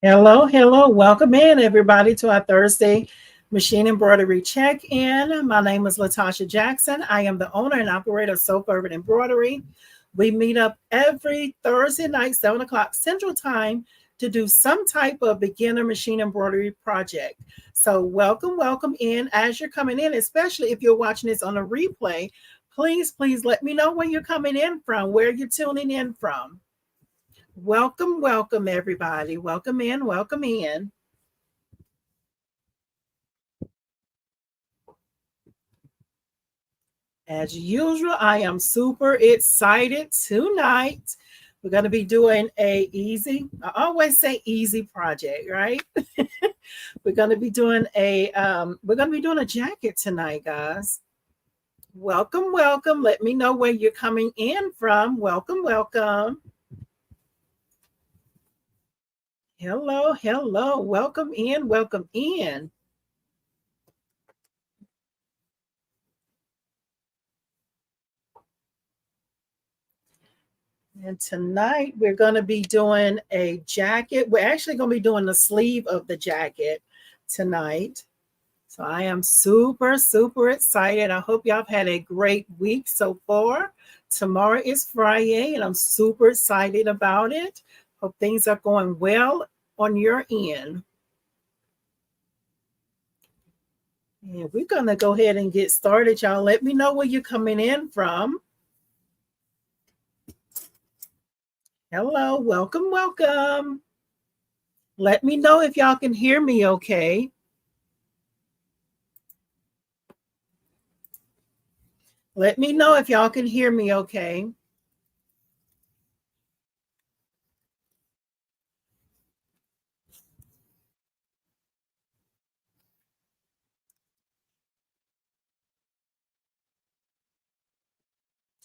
Hello, hello. Welcome in, everybody, to our Thursday machine embroidery check-in. My name is Latasha Jackson. I am the owner and operator of Soap Urban Embroidery. We meet up every Thursday night, 7 o'clock Central Time, to do some type of beginner machine embroidery project. So welcome in. As you're coming in, especially if you're watching this on a replay, please let me know where you're coming in from, where you're tuning in from. Welcome, everybody. Welcome in, welcome in. As usual, I am super excited tonight. We're going to be doing I always say easy project, right? We're going to be doing a jacket tonight, guys. Welcome. Let me know where you're coming in from. Welcome. Hello. Welcome in. And tonight we're going to be doing a jacket. We're actually going to be doing the sleeve of the jacket tonight. So I am super excited. I hope y'all have had a great week so far. Tomorrow is Friday and I'm super excited about it. Hope things are going well on your end. And we're going to go ahead and get started, y'all. Let me know where you're coming in from. Hello, welcome. Let me know if y'all can hear me okay. Let me know if y'all can hear me okay.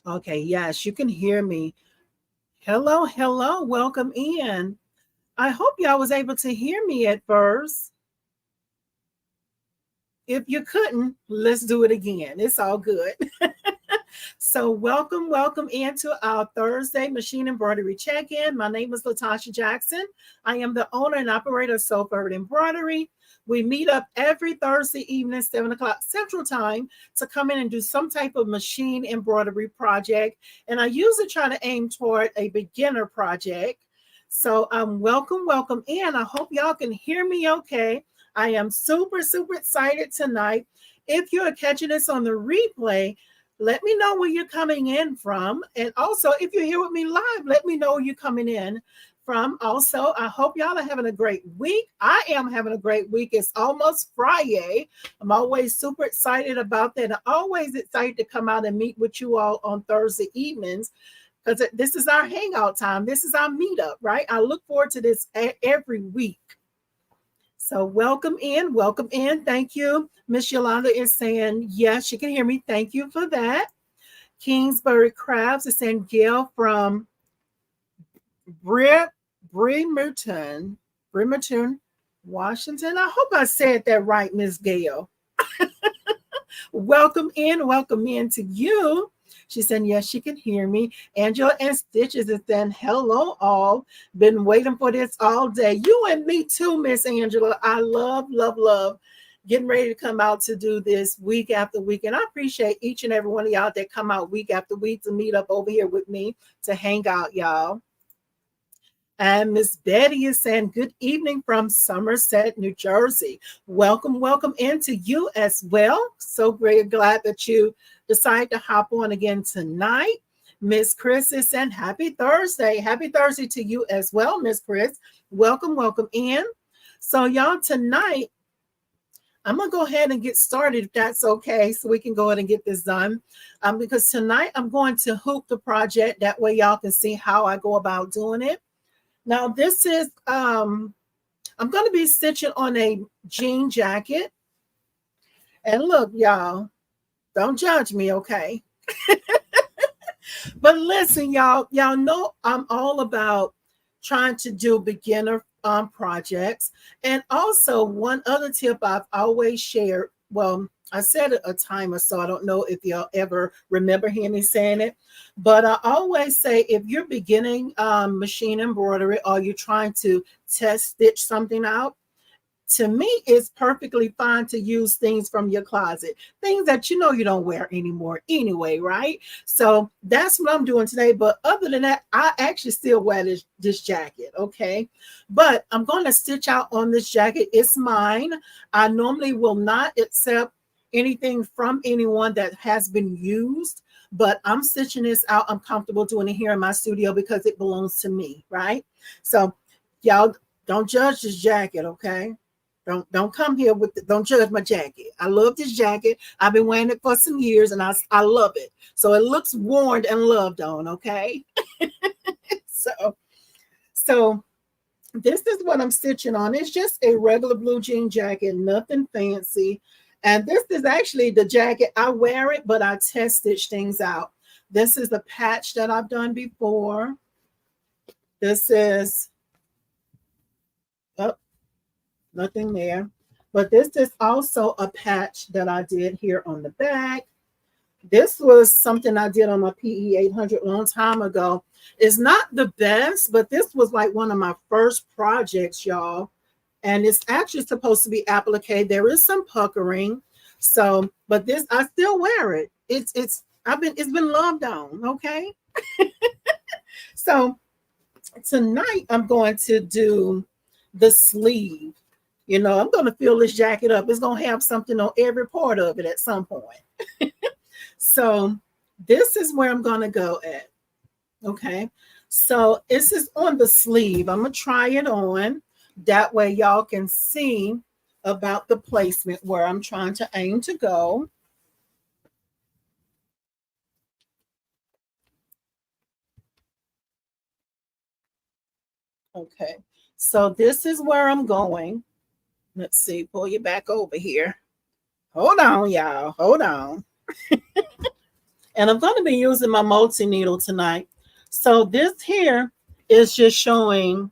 Okay, yes, you can hear me. Hello, welcome in. I hope y'all was able to hear me at first. If you couldn't, let's do it again. It's all good. So welcome into our Thursday machine embroidery check-in. My name is Latasha Jackson. I am the owner and operator of Soap Urban Embroidery. We meet up every Thursday evening, 7 o'clock Central Time, to come in and do some type of machine embroidery project. And I usually try to aim toward a beginner project. So welcome in. I hope y'all can hear me okay. I am super excited tonight. If you're catching this on the replay, let me know where you're coming in from. And also, if you're here with me live, let me know where you're coming in from. Also, I hope y'all are having a great week. I am having a great week. It's almost Friday. I'm always super excited about that. I'm always excited to come out and meet with you all on Thursday evenings, because this is our hangout time. This is our meetup, right? I look forward to this every week. So welcome in. Thank you. Miss Yolanda is saying, yes, she can hear me. Thank you for that. Kingsbury Crabs is saying, Gail from Bremerton, Washington. I hope I said that right, Miss Gail. Welcome in to you. She said, yes, she can hear me. Angela and Stitches is saying, hello, all. Been waiting for this all day. You and me too, Miss Angela. I love getting ready to come out to do this week after week. And I appreciate each and every one of y'all that come out week after week to meet up over here with me to hang out, y'all. And Miss Betty is saying, good evening from Somerset, New Jersey. Welcome into you as well. So great, glad that you decided to hop on again tonight. Miss Chris is saying, happy Thursday. Happy Thursday to you as well, Miss Chris. Welcome in. So y'all, tonight, I'm going to go ahead and get started if that's okay, so we can go ahead and get this done. Because tonight I'm going to hoop the project. That way y'all can see how I go about doing it. Now, this is, I'm going to be stitching on a jean jacket. And look, y'all, don't judge me, okay? But listen, y'all know I'm all about trying to do beginner projects. And also, one other tip I've always shared well, I said it a timer, so I don't know if y'all ever remember hearing me saying it. But I always say if you're beginning machine embroidery or you're trying to test stitch something out, to me, it's perfectly fine to use things from your closet, things that you know you don't wear anymore anyway, right? So that's what I'm doing today. But other than that, I actually still wear this jacket, okay? But I'm going to stitch out on this jacket. It's mine. I normally will not accept anything from anyone that has been used, but I'm stitching this out. I'm comfortable doing it here in my studio because it belongs to me, right? So y'all don't judge this jacket, okay? Don't come here with don't judge my jacket. I love this jacket. I've been wearing it for some years and I love it. So it looks worn and loved on, okay? So this is what I'm stitching on. It's just a regular blue jean jacket, nothing fancy. And this is actually the jacket. I wear it, but I test stitch things out. This is a patch that I've done before. This is nothing there. But this is also a patch that I did here on the back. This was something I did on my PE 800 a long time ago. It's not the best, but this was like one of my first projects, y'all. And it's actually supposed to be applique. There is some puckering. So, but this, I still wear it. It's been loved on, okay? So tonight I'm going to do the sleeve. You know, I'm going to fill this jacket up. It's going to have something on every part of it at some point. So this is where I'm going to go at. Okay. So this is on the sleeve. I'm going to try it on. That way y'all can see about the placement where I'm trying to aim to go. Okay. So this is where I'm going. Let's see, pull you back over here. Hold on, y'all. Hold on. And I'm going to be using my multi-needle tonight. So this here is just showing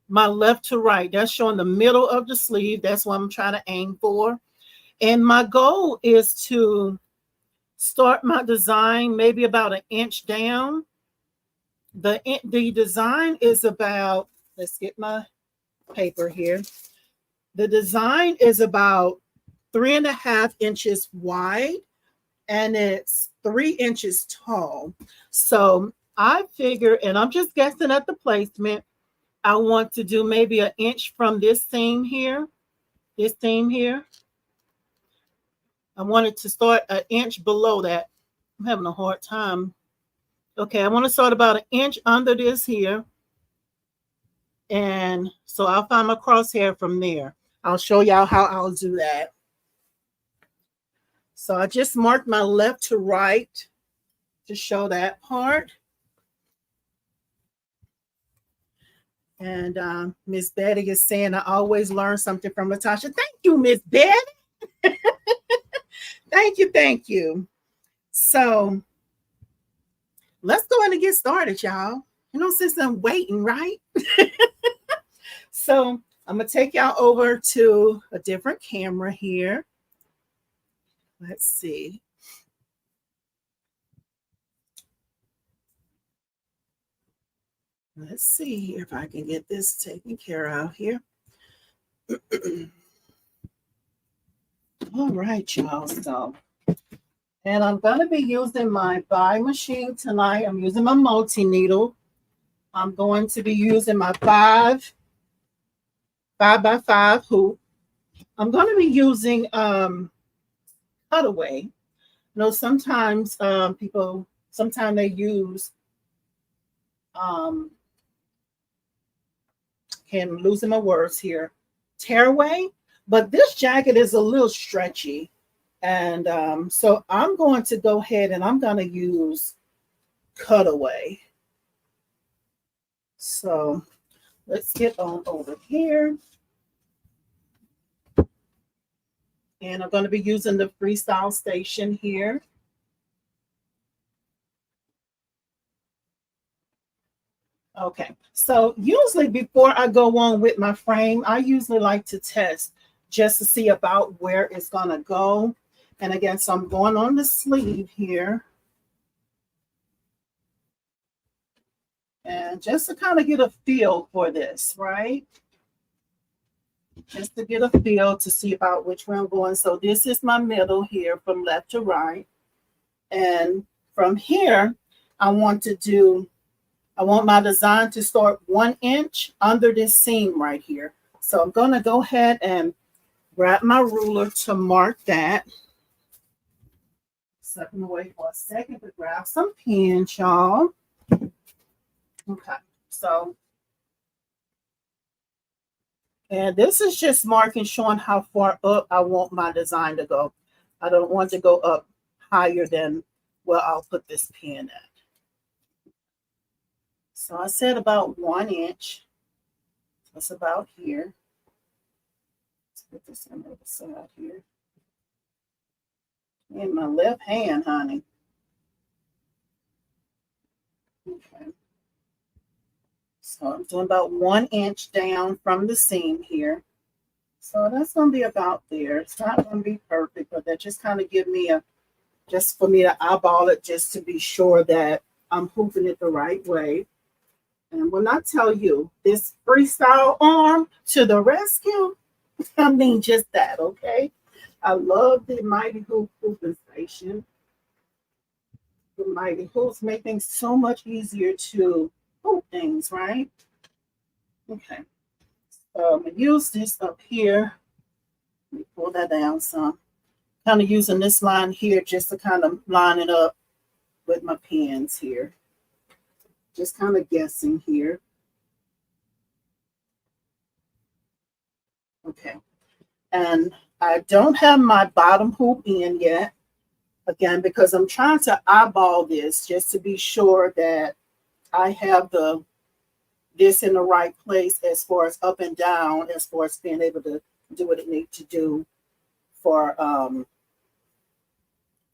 my left to right. That's showing the middle of the sleeve. That's what I'm trying to aim for. And my goal is to start my design maybe about an inch down. The design is about, let's get my paper here. The design is about 3.5 inches wide and it's 3 inches tall. So I figure, and I'm just guessing at the placement, I want to do maybe an inch from this seam here. This seam here. I wanted to start an inch below that. I'm having a hard time. Okay, I want to start about an inch under this here. And so I'll find my crosshair from there. I'll show y'all how I'll do that. So I just marked my left to right to show that part. And Miss Betty is saying, I always learn something from Latasha. Thank you, Miss Betty. Thank you, thank you. So let's go ahead and get started, y'all. You know, since I'm waiting, right? So I'm going to take y'all over to a different camera here. Let's see. Let's see if I can get this taken care of here. All right, y'all. So, and I'm going to be using my BAi machine tonight. I'm using my multi-needle. I'm going to be using my 5x5 hoop. I'm going to be using cutaway. You know, sometimes people, sometimes they use, can losing my words here, tearaway, but this jacket is a little stretchy. And so I'm going to go ahead and I'm going to use cutaway. So let's get on over here. And I'm going to be using the Freestyle Station here. Okay, so usually before I go on with my frame, I usually like to test just to see about where it's gonna go. And again, so I'm going on the sleeve here. And just to kind of get a feel for this, right? Just to get a feel to see about which way I'm going. So this is my middle here from left to right. And from here, I want my design to start 1 inch under this seam right here. So I'm going to go ahead and grab my ruler to mark that. Stepping away for a second to grab some pins, y'all. Okay, so, and this is just marking, showing how far up I want my design to go. I don't want to go up higher than where I'll put this pin at. So I said about 1 inch. That's about here. Let's put this on the other side here. In my left hand, honey. Okay. So I'm doing about 1 inch down from the seam here. So that's going to be about there. It's not going to be perfect, but that just kind of give me just for me to eyeball it, just to be sure that I'm hooping it the right way. And when I tell you this freestyle arm to the rescue, I mean just that, okay? I love the Mighty Hoop hooping station. The Mighty Hoops make things so much easier to hoop things, right? Okay. So I'm going to use this up here. Let me pull that down some. Kind of using this line here just to kind of line it up with my pins here. Just kind of guessing here. Okay. And I don't have my bottom hoop in yet. Again, because I'm trying to eyeball this just to be sure that I have this in the right place as far as up and down, as far as being able to do what it needs to do for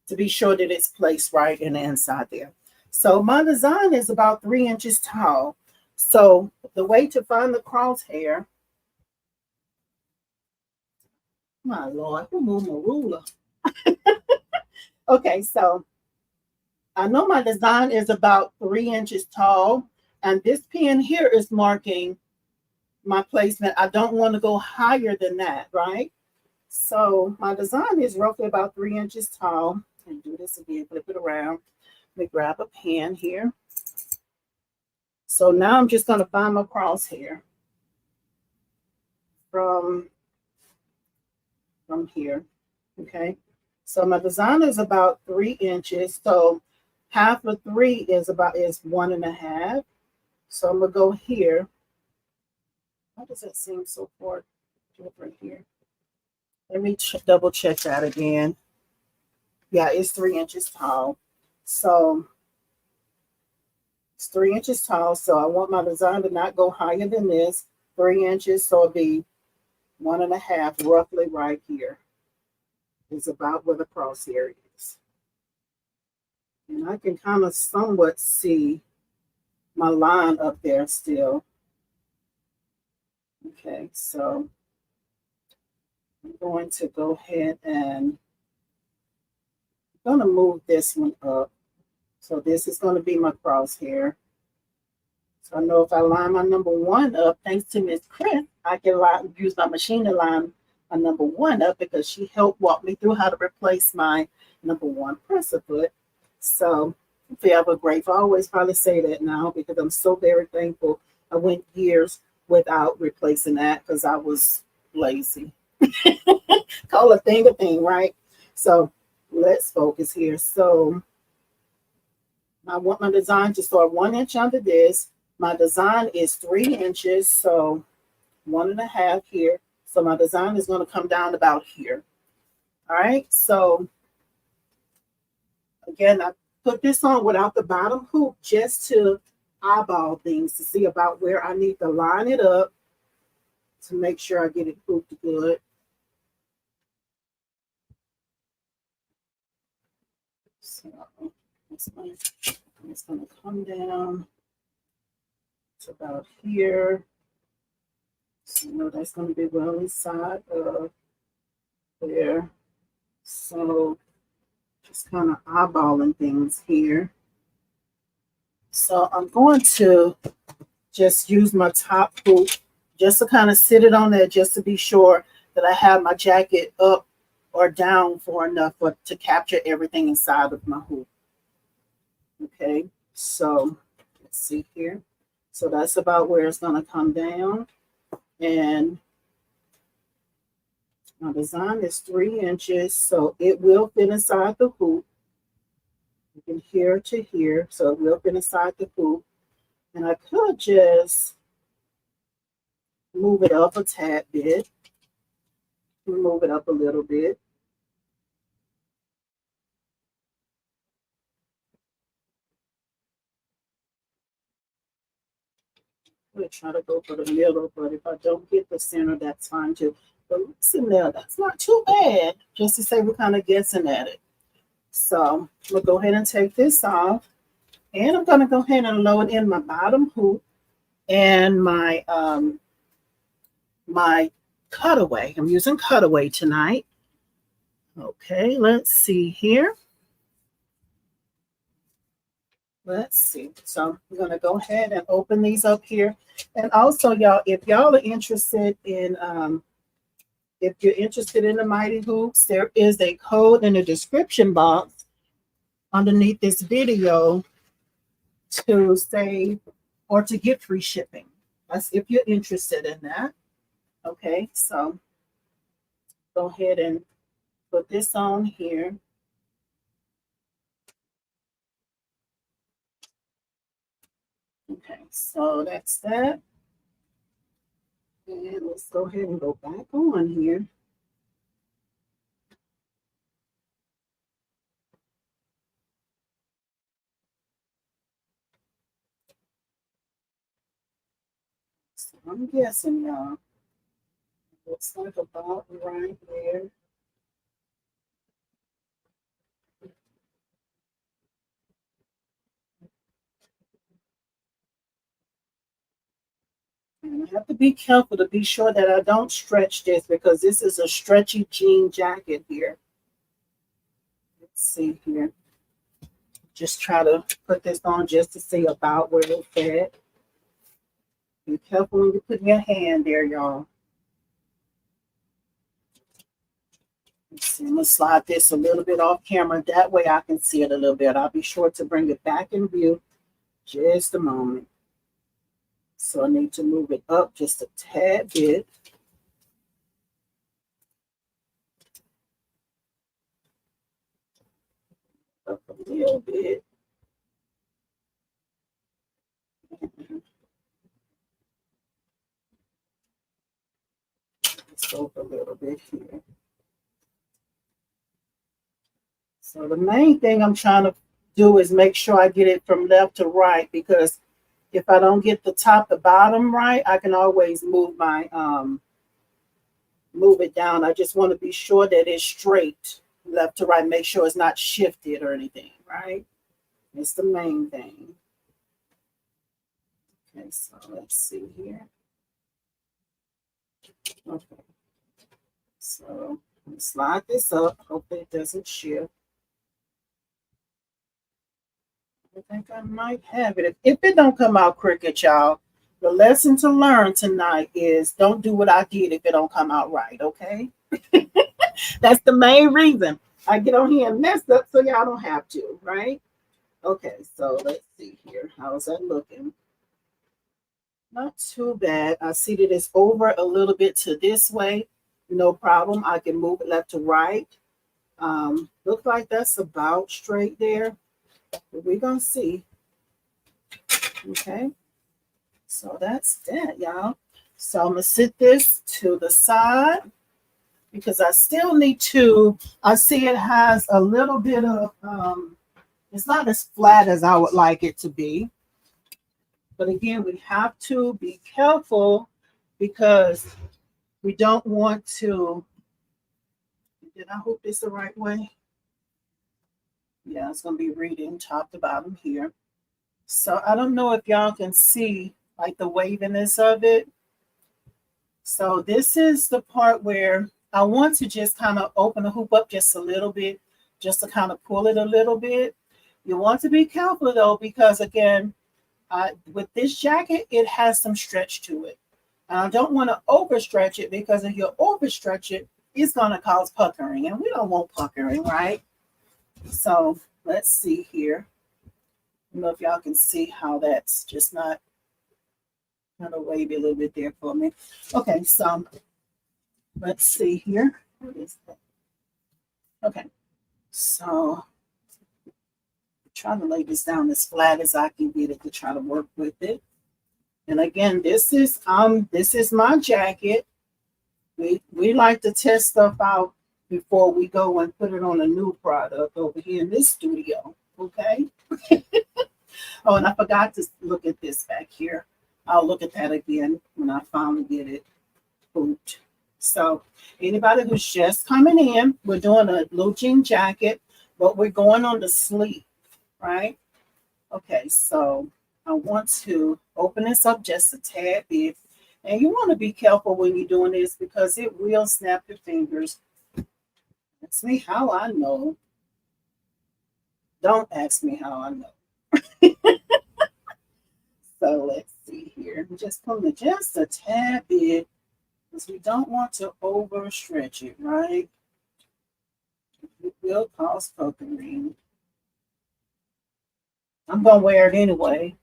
to be sure that it's placed right in the inside there. So my design is about 3 inches tall. So the way to find the crosshair, my Lord, who moved my ruler? Okay, so I know my design is about 3 inches tall, and this pin here is marking my placement. I don't want to go higher than that, right? So my design is roughly about 3 inches tall. And do this again, flip it around. Let me grab a pen here. So now I'm just going to find my crosshair from here. Okay. So my design is about 3 inches. So half of 3 is 1.5. So I'm gonna go here. Why does that seem so far different here? Let me double check that again. Yeah, it's 3 inches tall. So it's 3 inches tall. So I want my design to not go higher than this. 3 inches. So it'll be 1.5, roughly right here. Is about where the crosshair is. And I can kind of somewhat see my line up there still. Okay, so I'm going to go ahead and I'm going to move this one up. So this is going to be my crosshair. So I know if I line my number 1 up, thanks to Miss Chris, I can use my machine to line my number 1 up because she helped walk me through how to replace my number 1 presser foot. So forever grateful. I always probably say that now because I'm so very thankful. I went years without replacing that because I was lazy. Call a thing, right? So let's focus here. So I want my design to start 1 inch under this. My design is 3 inches, so 1.5 here. So my design is going to come down about here. All right, so again, I put this on without the bottom hoop just to eyeball things to see about where I need to line it up to make sure I get it hooped good. So it's going to come down to about here. So you know that's going to be well inside of there. So just kind of eyeballing things here. So I'm going to just use my top hoop just to kind of sit it on there just to be sure that I have my jacket up or down for enough to capture everything inside of my hoop. Okay, so let's see here. So that's about where it's going to come down. And my design is 3 inches, so it will fit inside the hoop. You can here to here, so it will fit inside the hoop. And I could just move it up a tad bit. Move it up a little bit. I'm going to try to go for the middle, but if I don't get the center, that's fine too. But listen there, that's not too bad, just to say we're kind of guessing at it. So I'm going to go ahead and take this off. And I'm going to go ahead and load in my bottom hoop and my my cutaway. I'm using cutaway tonight. Okay, let's see here. Let's see. So I'm going to go ahead and open these up here. And also, y'all, if y'all are interested in if you're interested in the Mighty Hoops, there is a code in the description box underneath this video to save or to get free shipping. That's if you're interested in that. Okay, so go ahead and put this on here. Okay, so that's that. And let's go ahead and go back on here. So I'm guessing, y'all, looks like about right there. And I have to be careful to be sure that I don't stretch this because this is a stretchy jean jacket here. Let's see here. Just try to put this on just to see about where it's at. Be careful when you put your hand there, y'all. Let's see, I'm going to slide this a little bit off camera. That way I can see it a little bit. I'll be sure to bring it back in view just a moment. So I need to move it up just a tad bit. Up a little bit. Let's go up a little bit here. So the main thing I'm trying to do is make sure I get it from left to right, because if I don't get the top to bottom right, I can always move my move it down. I just want to be sure that it's straight left to right. Make sure it's not shifted or anything, right? It's the main thing. Okay, so let's see here. Okay. So slide this up. Hopefully it doesn't shift. I think I might have it. If it don't come out crooked, y'all, the lesson to learn tonight is don't do what I did if it don't come out right, okay? That's the main reason I get on here and mess up so y'all don't have to, right? Okay, so let's see here. How's that looking? Not too bad. I see that it's over a little bit to this way. No problem. I can move it left to right. Looks like that's about straight there. But we're going to see. Okay. So that's that, y'all. So I'm going to sit this to the side because I still need to, I see it has a little bit of, it's not as flat as I would like it to be. But again, we have to be careful because we don't want to, did I hook this the right way? Yeah, it's going to be reading top to bottom here. So I don't know if y'all can see like the waviness of it. So this is the part where I want to just kind of open the hoop up just a little bit, just to kind of pull it a little bit. You want to be careful though, because again, with this jacket, it has some stretch to it. And I don't want to overstretch it, because if you overstretch it, it's going to cause puckering, and we don't want puckering, right? So let's see here. I don't know if y'all can see how that's just not kind of wavy a little bit there for me. Okay, so let's see here. What is that? Okay, so I'm trying to lay this down as flat as I can get it to try to work with it. And again, this is my jacket. We like to test stuff out before we go and put it on a new product over here in this studio. Okay. Oh, and I forgot to look at this back here. I'll look at that again when I finally get it boot. So anybody who's just coming in, we're doing a blue jean jacket, but we're going on the sleeve, right? Okay, so I want to open this up just a tad bit. And you want to be careful when you're doing this, because it will snap your fingers. Ask me how I know. Don't ask me how I know. So let's see here. Just pull it just a tad bit, because we don't want to overstretch it, right? It will cause puckering. I'm going to wear it anyway.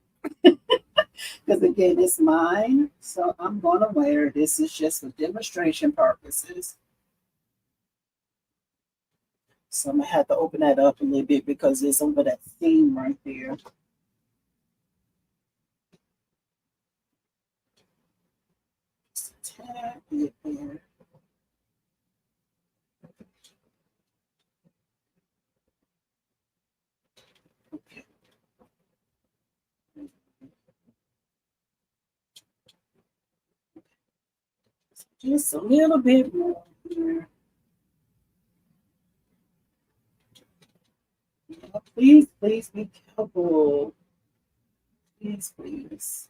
Because again, it's mine. So I'm going to wear it. This is just for demonstration purposes. So I'm going to have to open that up a little bit, because it's over that seam right there. Tad bit there. Okay. Just a little bit more here. Please, please be careful. Please, please.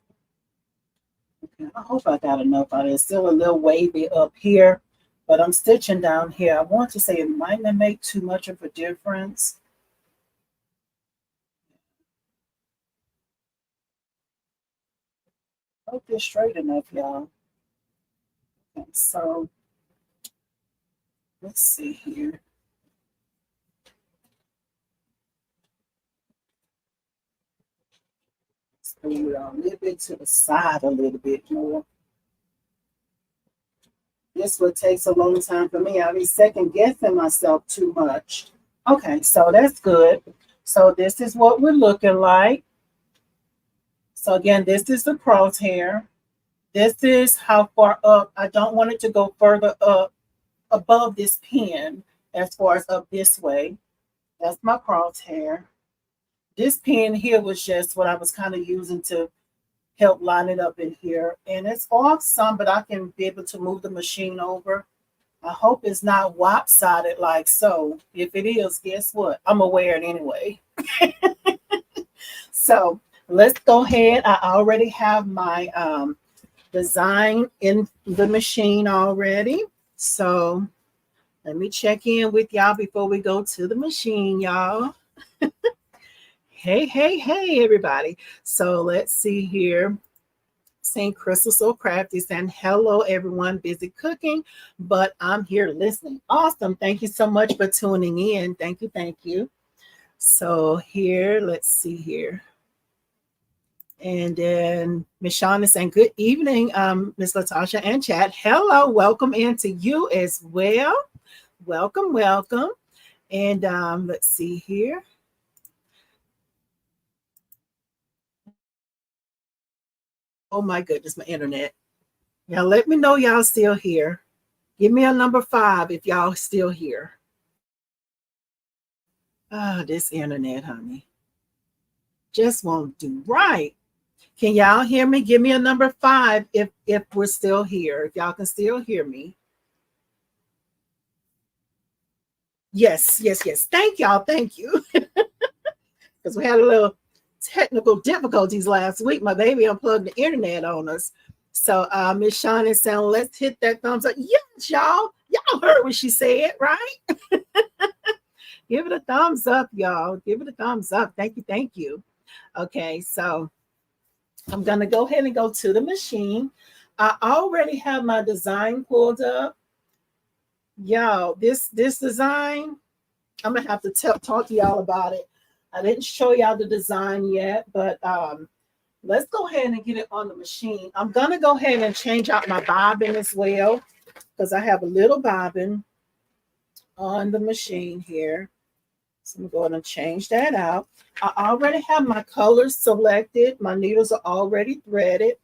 Okay, I hope I got enough out of it. It's still a little wavy up here, but I'm stitching down here. I want to say it might not make too much of a difference. Hope it's straight enough, y'all. Okay, so let's see here. Let's move it a little bit to the side a little bit more. This one takes a long time for me. I'll be second guessing myself too much. Okay, so that's good. So this is what we're looking like. So again, this is the crosshair. This is how far up. I don't want it to go further up above this pin, as far as up this way. That's my crosshair. This pin here was just what I was kind of using to help line it up in here. And it's off some, but I can be able to move the machine over. I hope it's not lopsided like so. If it is, guess what? I'm going to wear it anyway. So let's go ahead. I already have my design in the machine already. So let me check in with y'all before we go to the machine, y'all. Hey, hey, hey, everybody. So let's see here. St. Crystal So Crafty saying, hello, everyone. Busy cooking, but I'm here listening. Awesome. Thank you so much for tuning in. Thank you. Thank you. So here, let's see here. And then Miss Shawn is saying, good evening, Miss Latasha and Chad. Hello, welcome into you as well. Welcome, welcome. And let's see here. Oh my goodness, my internet. Now let me know y'all still here. Give me a number 5 if y'all still here. This internet, honey. Just won't do right. Can y'all hear me? Give me a number 5 if we're still here. If y'all can still hear me. Yes, yes, yes. Thank y'all. Thank you. Because we had a little technical difficulties last week. My baby unplugged the internet on us. So Miss Shawn is saying, let's hit that thumbs up. Yes, y'all. Y'all heard what she said, right? Give it a thumbs up, y'all. Give it a thumbs up. Thank you. Thank you. Okay, so I'm going to go ahead and go to the machine. I already have my design pulled up. Y'all, this design, I'm going to have to talk to y'all about it. I didn't show y'all the design yet, but let's go ahead and get it on the machine. I'm going to go ahead and change out my bobbin as well, because I have a little bobbin on the machine here. So I'm going to change that out. I already have my colors selected. My needles are already threaded.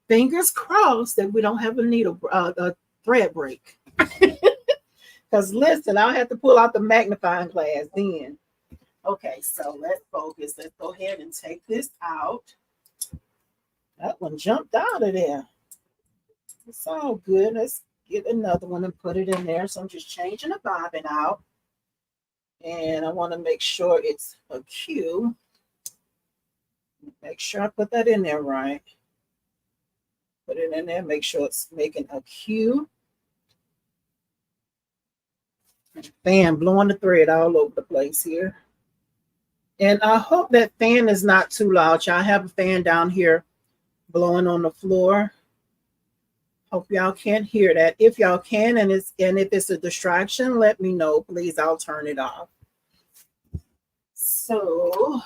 Fingers crossed that we don't have a thread break. Because listen, I'll have to pull out the magnifying glass then. Okay, so let's focus. Let's go ahead and take this out. That one jumped out of there. It's all good. Let's get another one and put it in there. So I'm just changing the bobbin out. And I want to make sure it's a Q. Make sure I put that in there right. Put it in there. Make sure it's making a Q. Fan blowing the thread all over the place here. And I hope that fan is not too loud. Y'all have a fan down here blowing on the floor. Hope y'all can't hear that. If y'all can, and if it's a distraction, let me know, please. I'll turn it off. So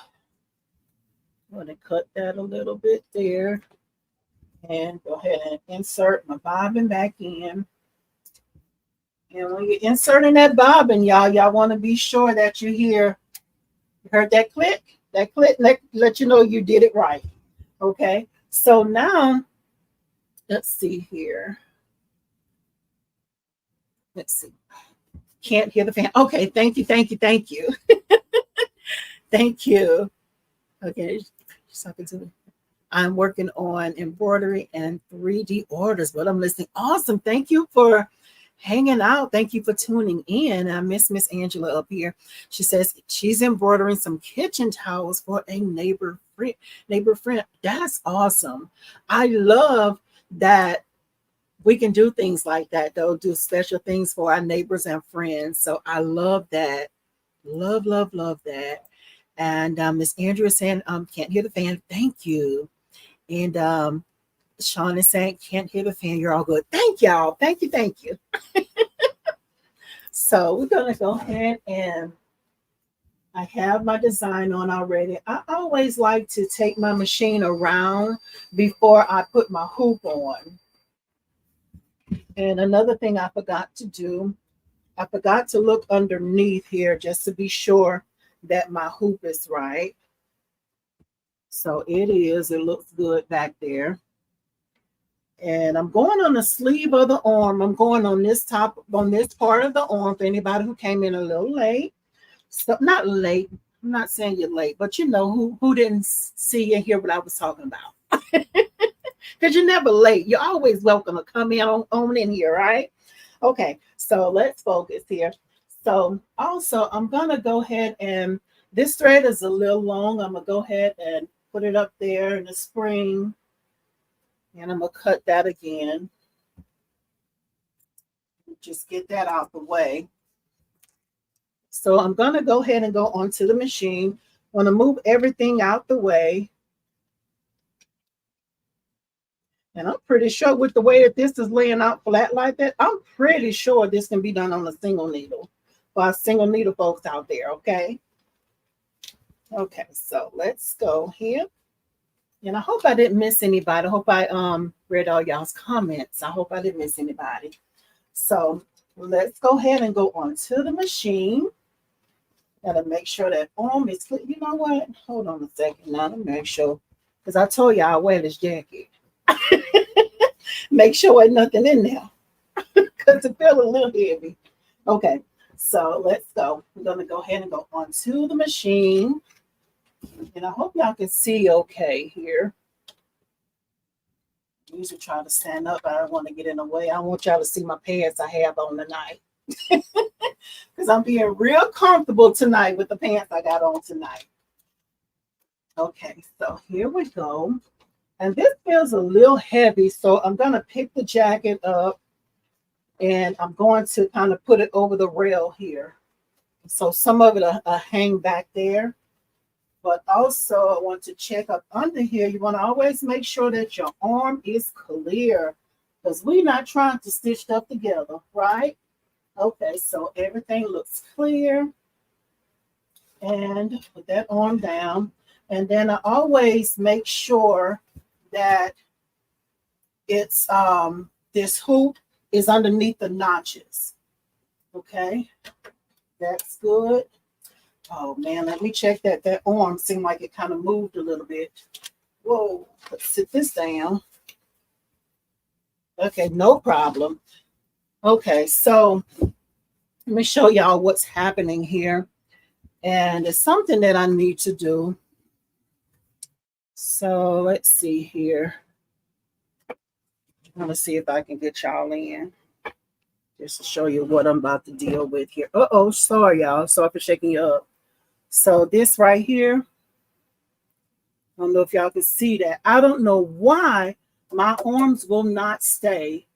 I'm going to cut that a little bit there and go ahead and insert my bobbin back in. And when you're inserting that bobbin, y'all want to be sure that you heard that click. That click let you know you did it right. Okay. So now let's see here. Let's see. Can't hear the fan. Okay, thank you. Thank you. Okay, I'm working on embroidery and 3D orders, but I'm listening. Awesome. Thank you for hanging out. Thank you for tuning in. I miss Miss Angela up here. She says she's embroidering some kitchen towels for a neighbor friend. That's awesome. I love that we can do things like that. They'll do special things for our neighbors and friends. So I love that. Love that. And Miss Andrew is saying, can't hear the fan. Thank you. And Sean is saying, can't hear the fan. You're all good. Thank y'all. Thank you. So we're going to go ahead and I have my design on already. I always like to take my machine around before I put my hoop on. And another thing I forgot to do, I forgot to look underneath here just to be sure that my hoop is right. So it is. It looks good back there. And I'm going on the sleeve of the arm. I'm going on this part of the arm for anybody who came in a little late. So not late. I'm not saying you're late, but you know who didn't see and hear what I was talking about. Because you're never late. You're always welcome to come in on in here, right? Okay, so let's focus here. So also, I'm going to go ahead and this thread is a little long. I'm going to go ahead and put it up there in the spring. And I'm going to cut that again. Just get that out the way. So I'm going to go ahead and go onto the machine. I'm going to move everything out the way. And I'm pretty sure with the way that this is laying out flat like that, I'm pretty sure this can be done on a single needle for our single needle folks out there, okay? Okay, so let's go here. And I hope I didn't miss anybody. I hope I read all y'all's comments. I hope I didn't miss anybody. So let's go ahead and go onto the machine. Gotta make sure that arm is clear. You know what? Hold on a second now. Let me make sure. Because I told you I wear this jacket. Make sure there's nothing in there. Because it feels a little heavy. Okay, so let's go. We're gonna go ahead and go onto the machine. And I hope y'all can see okay here. I usually try to stand up, but I don't want to get in the way. I want y'all to see my pants I have on tonight. Because I'm being real comfortable tonight with the pants I got on tonight. Okay, so here we go. And this feels a little heavy, so I'm going to pick the jacket up And I'm going to kind of put it over the rail here. So some of it will hang back there. But also I want to check up under here. You want to always make sure that your arm is clear because we're not trying to stitch stuff together, right? Okay, so everything looks clear. And put that arm down. And then I always make sure that it's this hoop is underneath the notches. Okay, that's good. Oh man, let me check that. That arm seemed like it kind of moved a little bit. Whoa, let's sit this down. Okay, no problem. Okay, so let me show y'all what's happening here. And it's something that I need to do. So let's see here. I'm gonna see if I can get y'all in. Just to show you what I'm about to deal with here. Uh-oh, sorry, y'all. Sorry for shaking you up. So this right here, I don't know if y'all can see that. I don't know why my arms will not stay.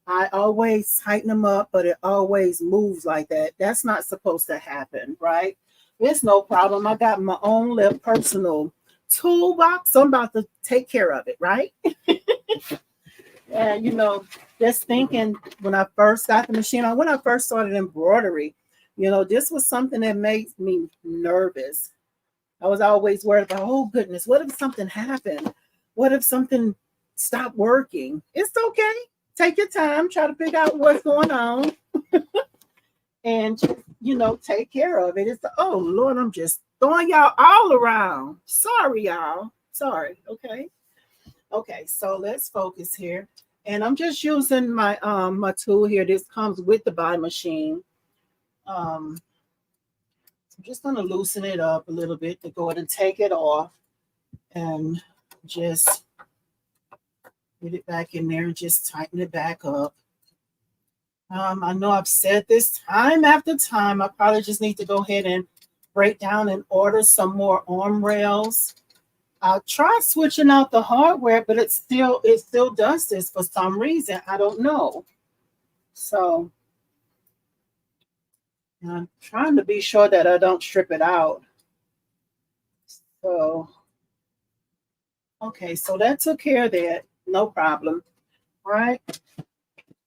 I always tighten them up, but it always moves like that. That's not supposed to happen, right? It's no problem. I got my own little personal toolbox. So I'm about to take care of it, right? And, you know, just thinking when I first got the machine, when I first started embroidery, you know, this was something that made me nervous. I was always worried about, oh, goodness, what if something happened? What if something stopped working? It's okay. Take your time. Try to figure out what's going on. And, just, you know, take care of it. It's, oh, Lord, I'm just throwing y'all all around. Sorry, y'all. Sorry. Okay. Okay, so let's focus here. And I'm just using my my tool here. This comes with the BAi machine. I'm just going to loosen it up a little bit to go ahead and take it off and just get it back in there and just tighten it back up. I know I've said this time after time. I probably just need to go ahead and break down and order some more arm rails. I'll try switching out the hardware, but it still does this for some reason. I don't know. So I'm trying to be sure that I don't strip it out. So, okay, so that took care of that. No problem. All right.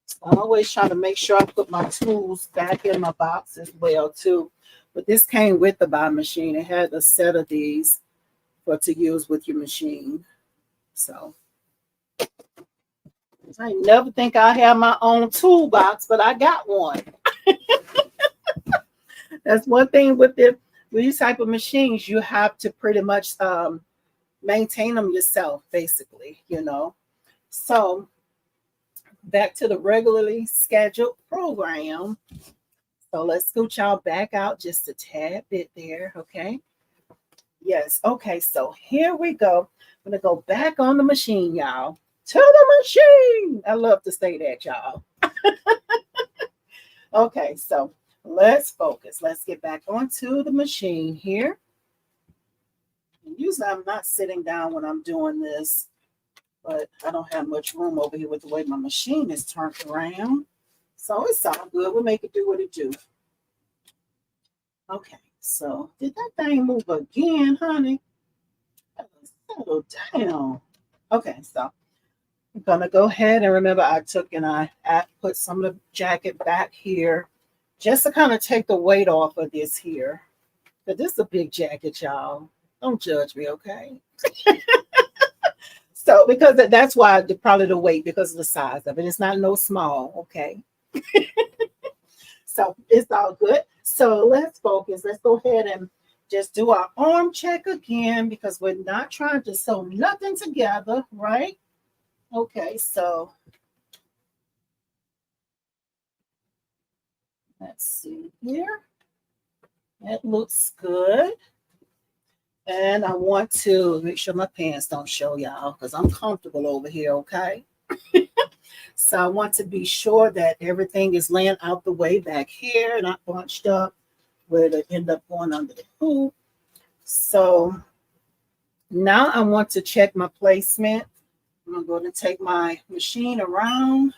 So I always try to make sure I put my tools back in my box as well, too. But this came with the BAi machine. It had a set of these for to use with your machine. So I never think I have my own toolbox, but I got one. That's one thing with these type of machines. You have to pretty much maintain them yourself, basically, you know. So back to the regularly scheduled program. So let's scoot y'all back out just a tad bit there, okay? Yes, okay, so here we go. I'm gonna go back on the machine, y'all. To the machine. I love to say that, y'all. Okay, so let's focus. Let's get back onto the machine here. And usually I'm not sitting down when I'm doing this, but I don't have much room over here with the way my machine is turned around. So it's all good. We'll make it do what it do. Okay, so did that thing move again, honey? Settle down. Okay, so I'm gonna go ahead and remember I put some of the jacket back here just to kind of take the weight off of this here. But this is a big jacket, y'all. Don't judge me, okay? So because that's why probably the weight, because of the size of it. It's not no small, okay? So it's all good. So let's focus. Let's go ahead and just do our arm check again because we're not trying to sew nothing together, right? Okay, so let's see here. That looks good. And I want to make sure my pants don't show y'all because I'm comfortable over here, okay? So I want to be sure that everything is laying out the way back here, not bunched up where it end up going under the hoop. So now I want to check my placement. I'm going to take my machine around.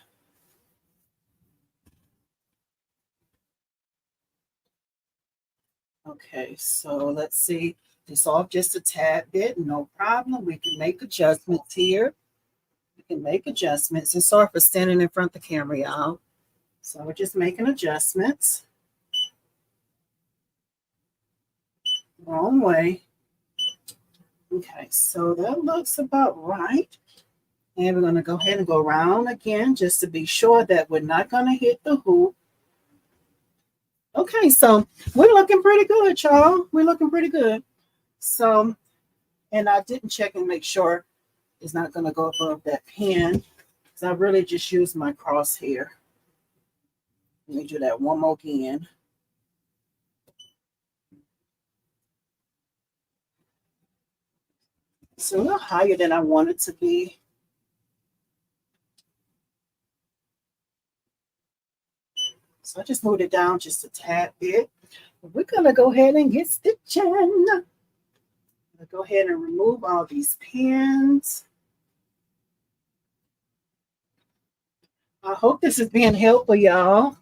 Okay, so let's see. It's off just a tad bit, no problem. We can make adjustments here. We can make adjustments. And sorry for standing in front of the camera, y'all. So we're just making adjustments. Wrong way. Okay, so that looks about right. And we're going to go ahead and go around again just to be sure that we're not going to hit the hoop. Okay, so we're looking pretty good, y'all. We're looking pretty good. So, and I didn't check and make sure it's not going to go above that pin. So I really just used my crosshair. Let me do that one more again. It's a little higher than I want it to be. So I just moved it down just a tad bit. We're going to go ahead and get stitching. I'll go ahead and remove all these pins. I hope this is being helpful, y'all.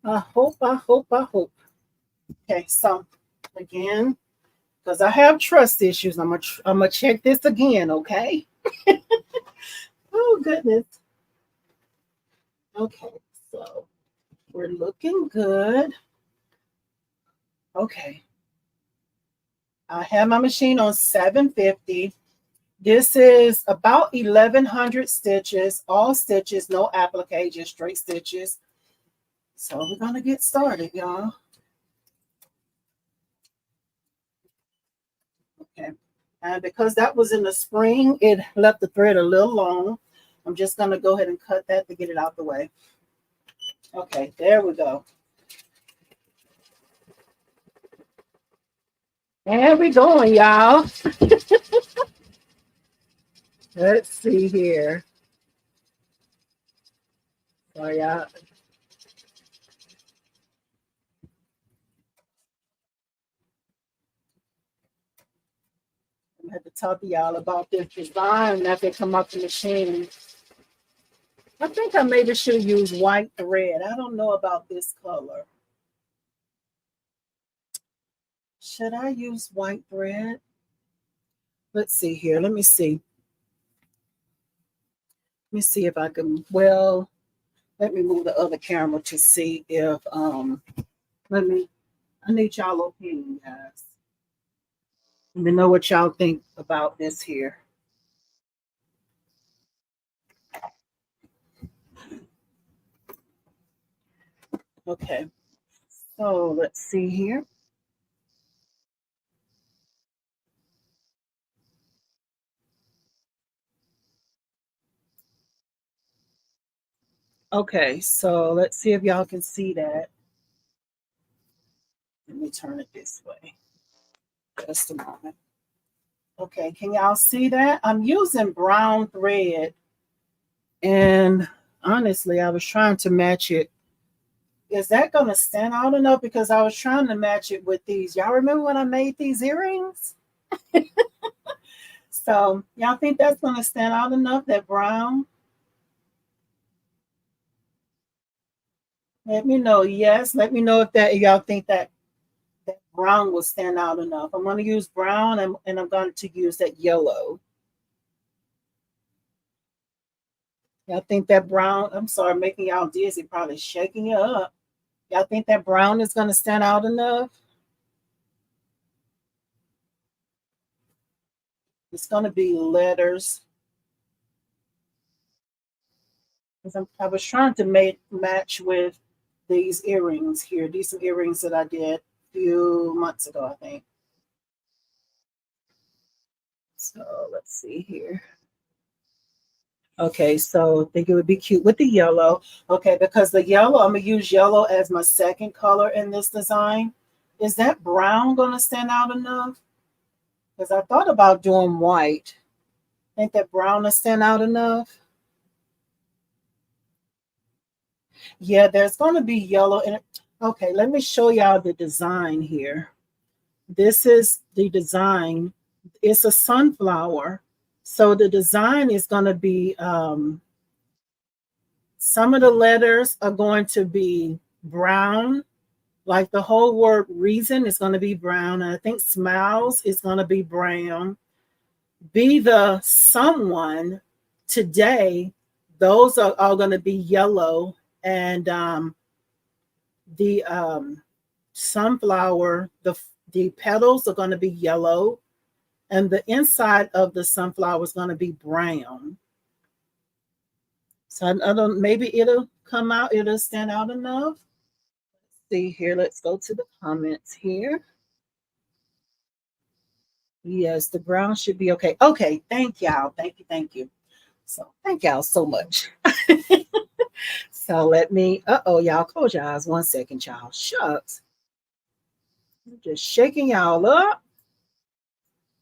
I hope. Okay, so again, because I have trust issues, I'm gonna check this again, okay? Oh, goodness. Okay, so we're looking good. Okay. I have my machine on 750. This is about 1,100 stitches, all stitches, no applique, just straight stitches. So we're going to get started, y'all. Okay. And because that was in the spring, it left the thread a little long. I'm just going to go ahead and cut that to get it out the way. Okay, there we go. There we going, y'all. Let's see here. So, y'all. I had to talk to y'all about this design that they come up the machine. I think I maybe should use white thread. I don't know about this color. Should I use white thread? Let's see here. Let me see. Let me see if I can, well, let me move the other camera to see if, I need y'all opinion, guys. Let me know what y'all think about this here. Okay, so let's see here. Okay, so let's see if y'all can see that. Let me turn it this way. Just a moment. Okay, can y'all see that? I'm using brown thread. And honestly, I was trying to match it. Is that going to stand out enough? Because I was trying to match it with these. Y'all remember when I made these earrings? So y'all think that's going to stand out enough, that brown? Let me know. Yes, let me know if y'all think that brown will stand out enough. I'm going to use brown and I'm going to use that yellow. Y'all think that brown, I'm sorry, making y'all dizzy, probably shaking you up. Y'all think that brown is going to stand out enough? It's going to be letters. I was trying to match with these earrings here. These are earrings that I did a few months ago, I think. So let's see here. Okay, so I think it would be cute with the yellow. Okay, because the yellow, I'm going to use yellow as my second color in this design. Is that brown going to stand out enough? Because I thought about doing white. Think that brown will stand out enough? Yeah, there's going to be yellow in it. Okay, let me show y'all the design here. This is the design. It's a sunflower. So the design is going to be, some of the letters are going to be brown. Like the whole word reason is going to be brown. And I think smiles is going to be brown. Be the someone today, those are all going to be yellow. And the sunflower, the petals are going to be yellow. And the inside of the sunflower is going to be brown. So I don't, maybe it'll come out, it'll stand out enough. See here, let's go to the comments here. Yes, the brown should be okay. Okay, thank y'all. Thank you, thank you. So thank y'all so much. So let me, y'all close your eyes 1 second, y'all. Shucks. I'm just shaking y'all up.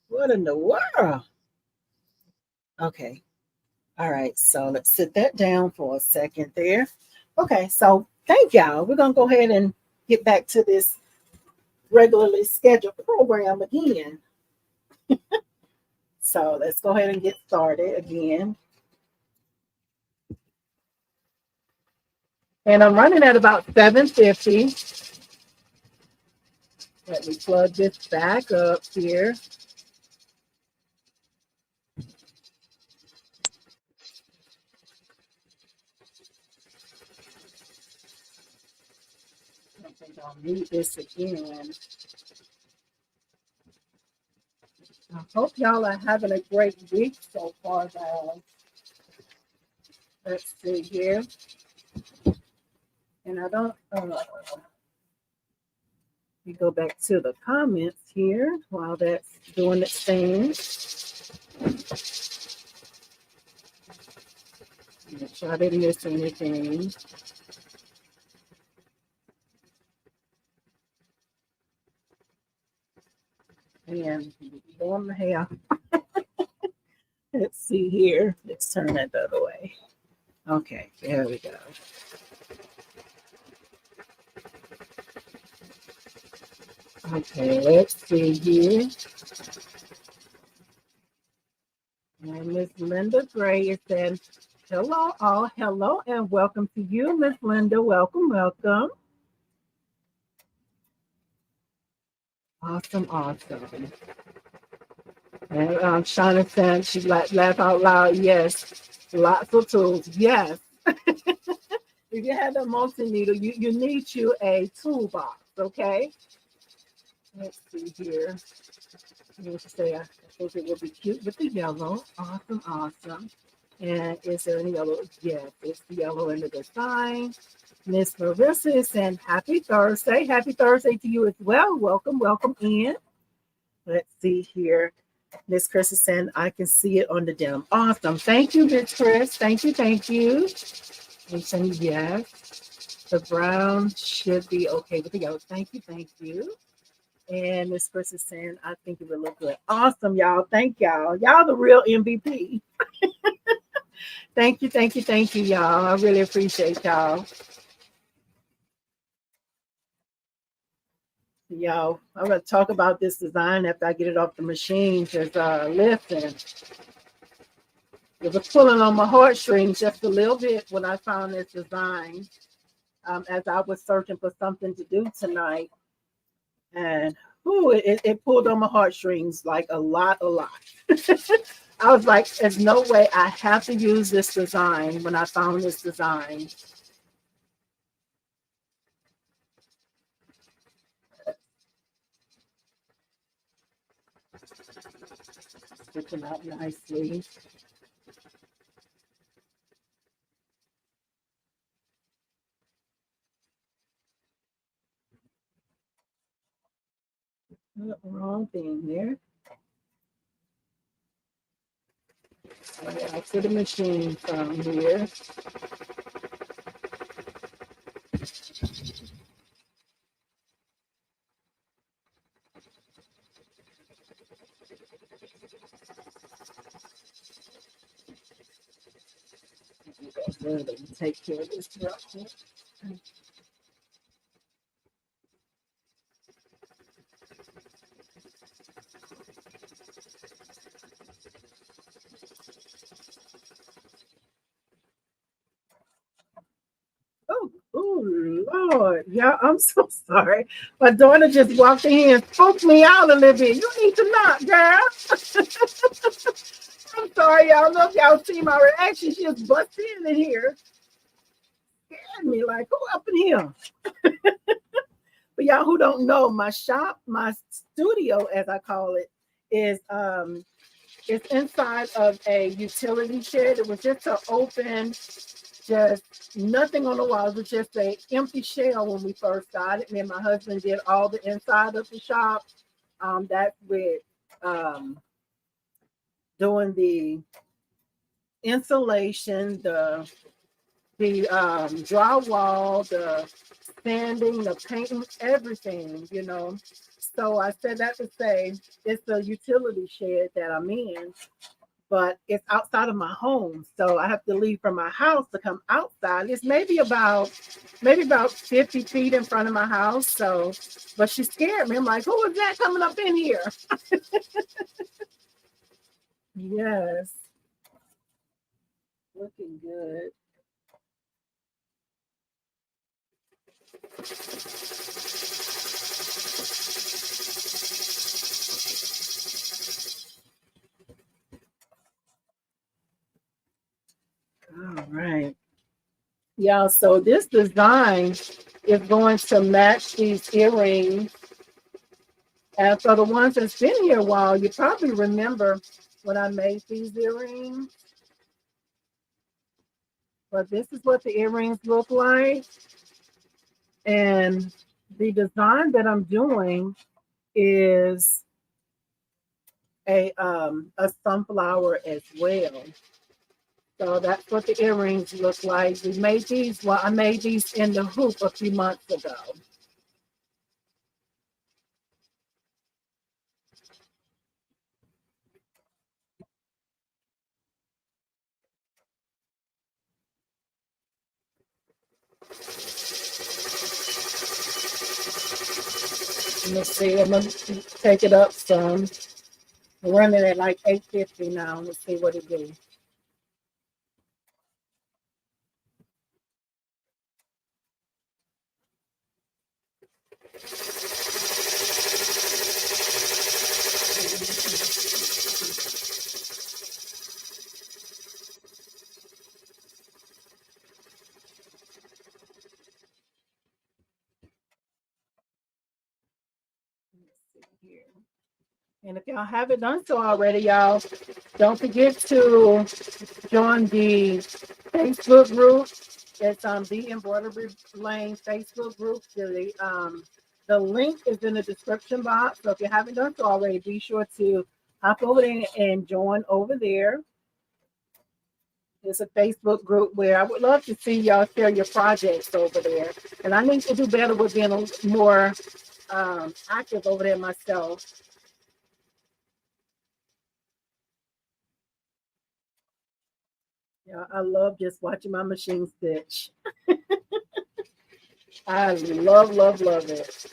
What in the world? Okay. All right, so let's sit that down for a second there. Okay, so thank y'all. We're gonna go ahead and get back to this regularly scheduled program again. So let's go ahead and get started again. And I'm running at about 750. Let me plug this back up here. I think I'll need this again. I hope y'all are having a great week so far, guys. Let's see here. And I don't, we go back to the comments here while that's doing its thing. Make sure I didn't miss anything. And doing the hair. Let's see here. Let's turn that the other way. Okay, there we go. Okay, let's see here. And Miss Linda Gray is saying, hello, all. Hello, and welcome to you, Miss Linda. Welcome, welcome. Awesome, awesome. And Shauna said she laugh out loud. Yes, lots of tools. Yes. If you have a multi-needle, you need you a toolbox, okay? Let's see here. I need to say I think it will be cute with the yellow. Awesome, awesome. And is there any yellow? Yes, it's the yellow in the design. Miss Marissa is saying happy Thursday. Happy Thursday to you as well. Welcome, welcome in. Let's see here. Miss Chris is saying I can see it on the denim. Awesome. Thank you, Miss Chris. Thank you, thank you. And saying yes. The brown should be okay with the yellow. Thank you, thank you. And Miss Chris is saying I think it would look good. Awesome, y'all. Thank y'all. Y'all the real MVP. Thank you, thank you, thank you, y'all. I really appreciate y'all. Y'all, I'm going to talk about this design after I get it off the machine because listen, it was pulling on my heartstrings just a little bit when I found this design as I was searching for something to do tonight. And it pulled on my heartstrings like a lot. I was like, there's no way I have to use this design when I found this design. Sticking out nicely. Wrong thing there. Back to the machine from here. Take care of this real quick. Oh, Lord. Yeah, I'm so sorry. My daughter just walked in here and poked me out a little bit. You need to knock, girl. I'm sorry, y'all. I don't know if y'all see my reaction. She just busted in here. Scared me like, who up in here? For y'all who don't know, my shop, my studio, as I call it, is it's inside of a utility shed. It was just an open, just nothing on the walls. It was just a empty shell when we first started. Me and my husband did all the inside of the shop. That's with doing the insulation, the drywall, the sanding, the painting, everything, you know. So I said that to say it's a utility shed that I'm in, but it's outside of my home. So I have to leave from my house to come outside. It's maybe about 50 feet in front of my house. So, but she scared me. I'm like, who is that coming up in here? Yes, looking good. All right. Yeah, so this design is going to match these earrings. And for the ones that's been here a while, you probably remember when I made these earrings. But this is what the earrings look like. And the design that I'm doing is a sunflower as well. So that's what the earrings look like. We made these, well, I made these in the hoop a few months ago. Let me see, I'm gonna take it up some. We're running at like 850 now. Let's see what it do. Let's see here. And if y'all haven't done so already, y'all, don't forget to join the Facebook group. It's the Embroidery Lane Facebook group. The link is in the description box. So if you haven't done so already, be sure to hop over there and join over there. It's a Facebook group where I would love to see y'all share your projects over there. And I need to do better with being more active over there myself. Yeah, I love just watching my machine stitch. I love, love, love it.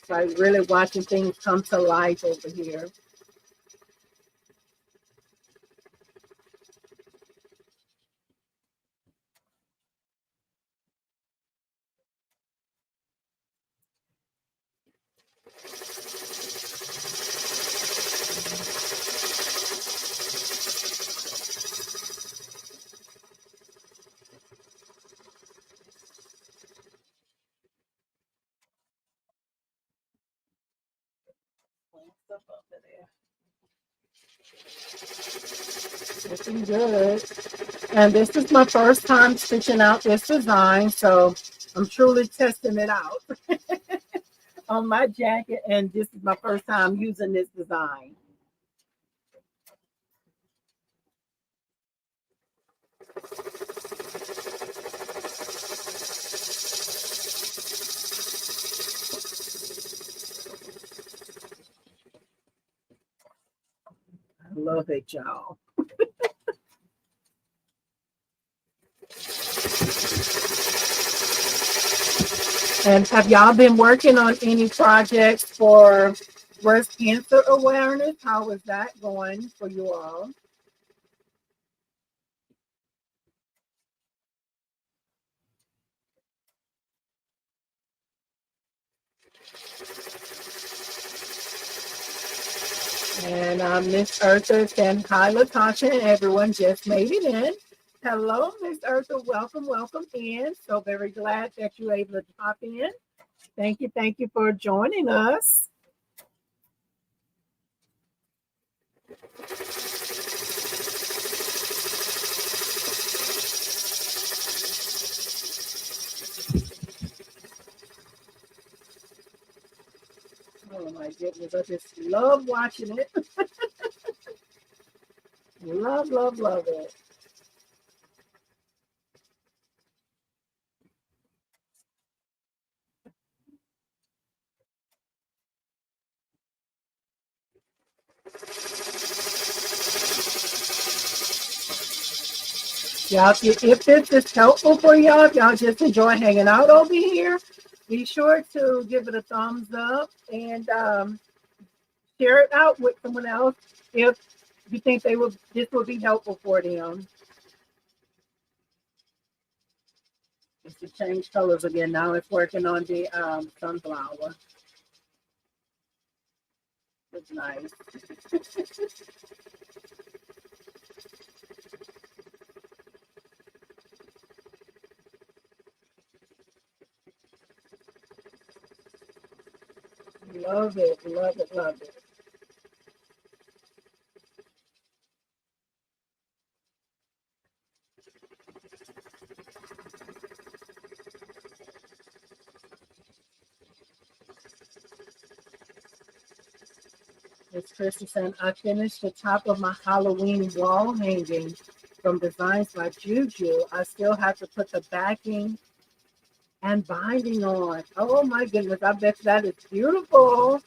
Like really watching things come to life over here. Stuff over there. Looking good. And this is my first time stitching out this design, so I'm truly testing it out on my jacket. And this is my first time using this design. I love it, y'all. And have y'all been working on any projects for breast cancer awareness? How is that going for you all? And Miss Eartha saying hi, Latasha, and everyone just made it in. Hello, Miss Eartha. Welcome, welcome in. So very glad that you're able to pop in. Thank you for joining us. Oh my goodness, I just love watching it. Love, love, love it. Y'all, if this is helpful for y'all, if y'all just enjoy hanging out over here, be sure to give it a thumbs up and share it out with someone else if you think this will be helpful for them. It's to change colors again. Now it's working on the sunflower. It's nice. Love it, love it, love it. It's Christy saying, I finished the top of my Halloween wall hanging from Designs by Juju. I still have to put the backing and binding on. Oh my goodness, I bet that is beautiful.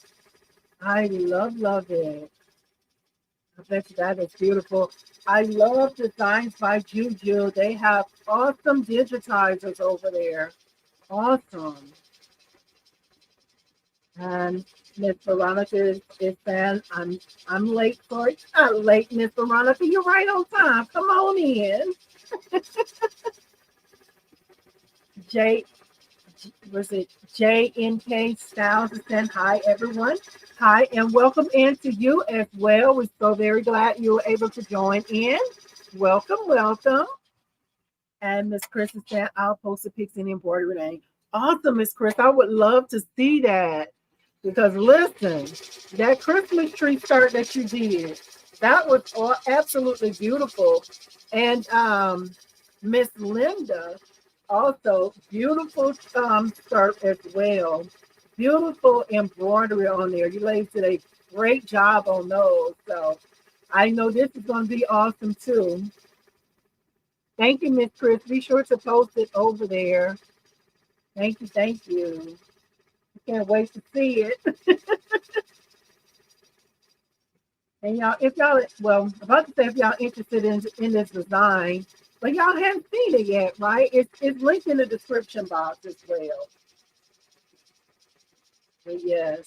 I love it. I bet that is beautiful. I love Designs by Juju. They have awesome digitizers over there. Awesome. And Miss Veronica is saying, I'm late for it. Not late, Miss Veronica. You're right on time. Come on in. J was it JNK Styles is saying hi everyone. Hi and welcome in to you as well. We're so very glad you were able to join in. Welcome, welcome. And Miss Chris is saying I'll post the pics in the embroidery lane. Awesome, Miss Chris. I would love to see that. Because listen, that Christmas tree skirt that you did, that was absolutely beautiful. And Miss Linda, also beautiful skirt as well. Beautiful embroidery on there. You ladies did a great job on those. So I know this is going to be awesome too. Thank you, Miss Chris. Be sure to post it over there. Thank you, thank you. Can't wait to see it. And y'all, if y'all, well, I'm about to say if y'all interested in this design, but y'all haven't seen it yet, right? It's linked in the description box as well. But yes,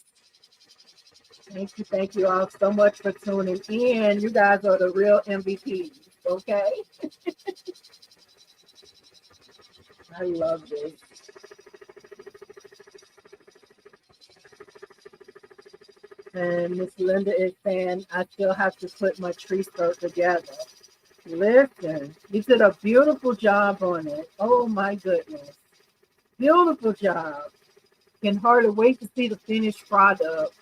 thank you all so much for tuning in. You guys are the real MVPs, okay? I love this. And Miss Linda is saying, I still have to put my tree skirt together. Listen, you did a beautiful job on it. Oh my goodness. Beautiful job. Can hardly wait to see the finished product.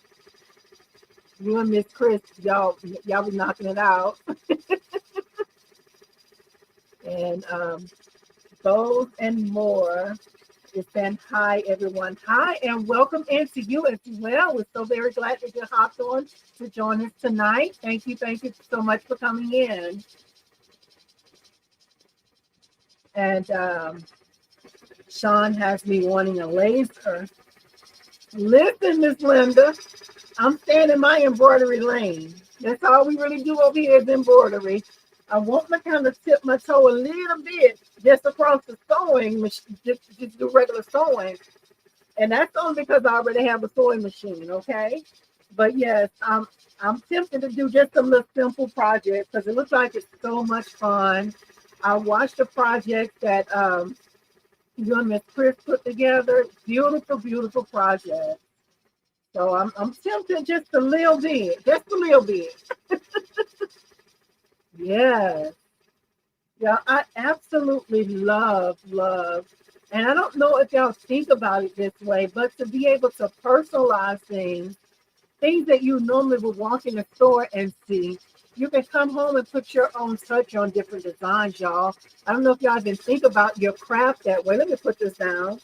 You and Miss Chris, y'all be knocking it out. And those and more is saying hi everyone. Hi and welcome into you as well. We're so very glad that you hopped on to join us tonight. Thank you so much for coming in. And Sean has me wanting a laser. Listen, Miss Linda, I'm staying in my embroidery lane. That's all we really do over here is embroidery. I want to kind of tip my toe a little bit just across the sewing machine, just do regular sewing. And that's only because I already have a sewing machine, okay? But yes, I'm tempted to do just a little simple project because it looks like it's so much fun. I watched the project that you and Miss Chris put together. Beautiful, beautiful project. So I'm tempted just a little bit, just a little bit. Yeah. Yeah, I absolutely love. And I don't know if y'all think about it this way, but to be able to personalize things that you normally would walk in the store and see, you can come home and put your own touch on different designs, y'all. I don't know if y'all even think about your craft that way. Let me put this down,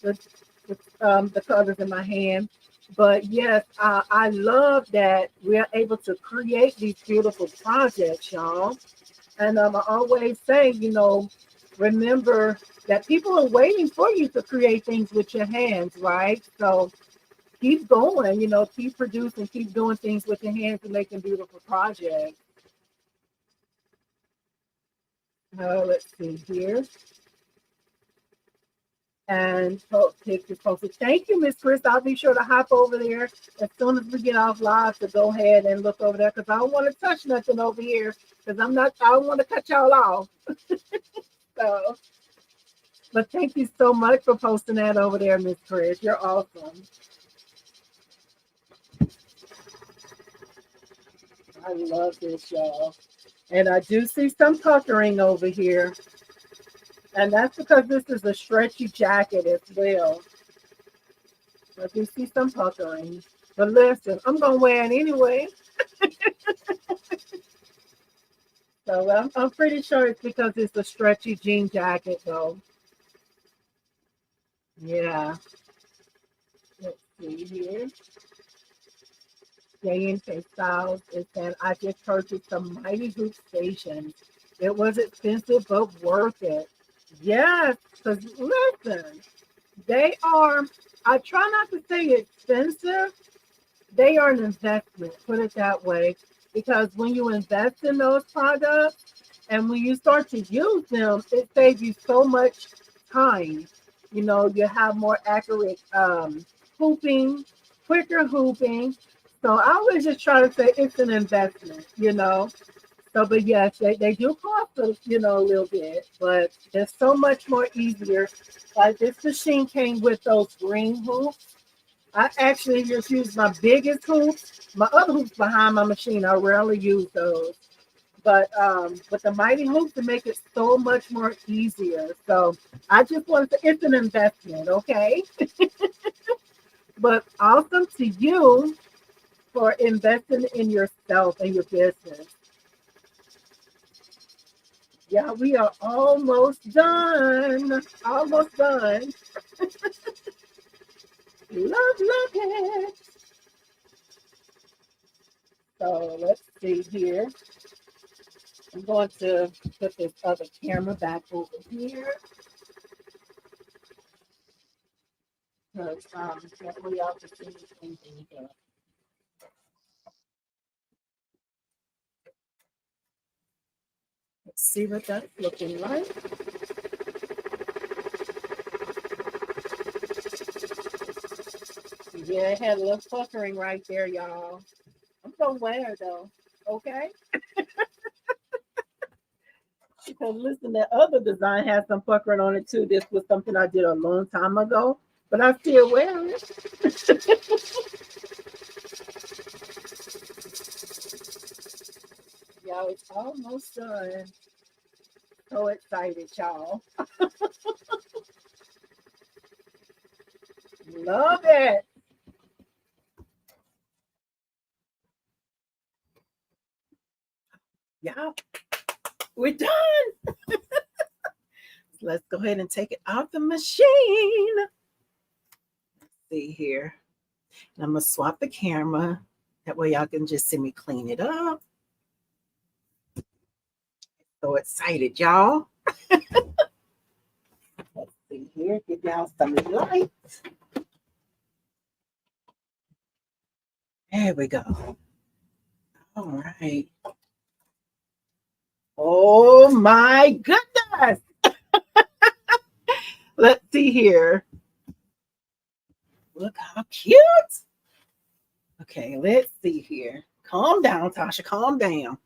the colors in my hand. But yes, I love that we're able to create these beautiful projects, y'all. And I always say, remember that people are waiting for you to create things with your hands, right? So keep going, keep producing, keep doing things with your hands and making beautiful projects. Let's see here. And pictures posted. Thank you, Miss Chris. I'll be sure to hop over there as soon as we get off live to go ahead and look over there because I don't want to touch nothing over here because I don't want to cut y'all off. So, but thank you so much for posting that over there, Miss Chris. You're awesome. I love this, y'all. And I do see some puckering over here. And that's because this is a stretchy jacket as well. I do see some puckering. But listen, I'm going to wear it anyway. So I'm pretty sure it's because it's a stretchy jean jacket, though. Yeah. Let's see here. J&K Styles is that I just purchased some Mighty Hoop stations. It was expensive, but worth it. Yes, because listen, they are, I try not to say expensive, they are an investment, put it that way. Because when you invest in those products and when you start to use them, it saves you so much time. You have more accurate hooping, quicker hooping. So I was just trying to say it's an investment. So, but yes, they do cost a little bit, but they're so much more easier. Like this machine came with those green hoops. I actually just use my biggest hoops. My other hoops behind my machine, I rarely use those. But with the mighty hoops to make it so much more easier. So I just wanted to, it's an investment, okay? But awesome to you for investing in yourself and your business. Yeah, we are almost done. Almost done. Love it. So let's see here. I'm going to put this other camera back over here. Because that way y'all can see anything here. Let's see what that's looking like. Yeah, it had a little puckering right there, y'all. I'm gonna wear it though. Okay. Because listen, that other design has some puckering on it too. This was something I did a long time ago, but I still wear it. Y'all, it's almost done. So excited, y'all. Love it. Y'all, we're done. Let's go ahead and take it out the machine. Let's see here. And I'm going to swap the camera. That way y'all can just see me clean it up. So excited, y'all. Let's see here. Get down some lights. There we go. All right. Oh my goodness. Let's see here. Look how cute. Okay, let's see here. Calm down, Tasha. Calm down.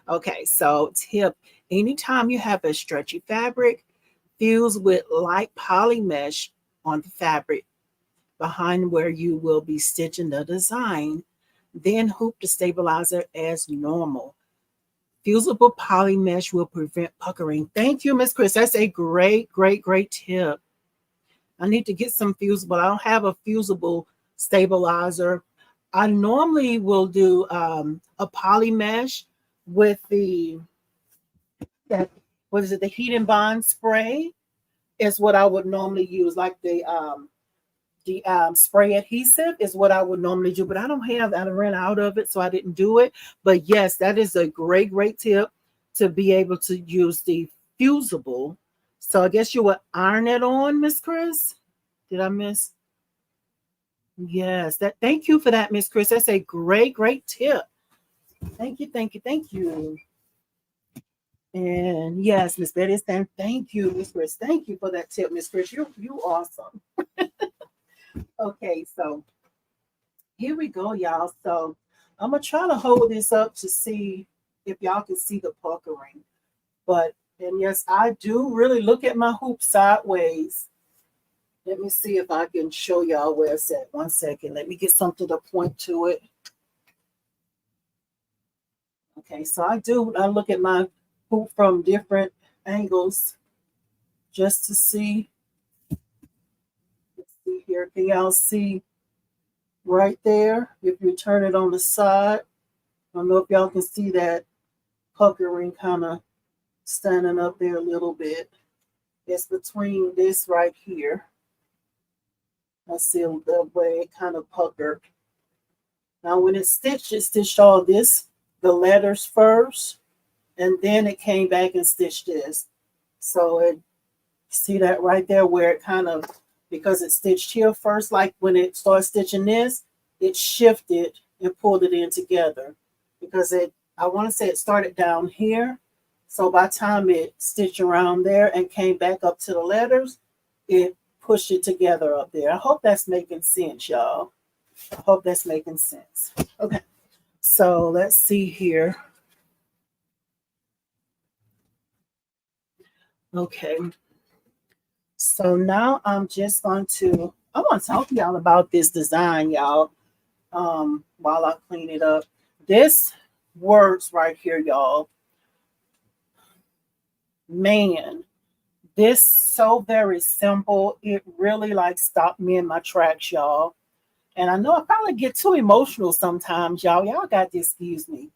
Okay, so tip, anytime you have a stretchy fabric, fuse with light poly mesh on the fabric behind where you will be stitching the design. Then hoop the stabilizer as normal. Fusible poly mesh will prevent puckering. Thank you, Miss Chris. That's a great, great, great tip. I need to get some fusible. I don't have a fusible stabilizer. I normally will do a poly mesh with the that what is it? The heat and bond spray is what I would normally use, like the spray adhesive is what I would normally do, but I don't have that. I ran out of it, so I didn't do it. But yes, that is a great, great tip to be able to use the fusible. So I guess you would iron it on, Miss Chris. Did I miss? Yes, that. Thank you for that, Miss Chris. That's a great, great tip. Thank you, thank you, thank you. And yes, Miss Betty is saying thank you, Miss Chris. Thank you for that tip, Miss Chris. You awesome. Okay, so here we go, y'all. So I'm gonna try to hold this up to see if y'all can see the puckering. But and yes, I do really look at my hoop sideways. Let me see if I can show y'all where it's at. One second. Let me get something to point to it. Okay, so I look at my hoop from different angles just to see. Let's see here. Can y'all see right there? If you turn it on the side, I don't know if y'all can see that puckering kind of standing up there a little bit. It's between this right here. I see the way it kind of puckered. Now when it stitched all this, the letters first, and then it came back and stitched this. So it see that right there where it kind of, because it stitched here first, like when it started stitching this, it shifted and pulled it in together because I want to say it started down here. So by the time it stitched around there and came back up to the letters, it pushed it together up there. I hope that's making sense, y'all. I hope that's making sense. Okay, so let's see here. Okay, so now I want to talk to y'all about this design, y'all, while I clean it up. This words right here, y'all. Man, this so very simple. It really like stopped me in my tracks, y'all. And I know I probably get too emotional sometimes, y'all. Y'all got to excuse me.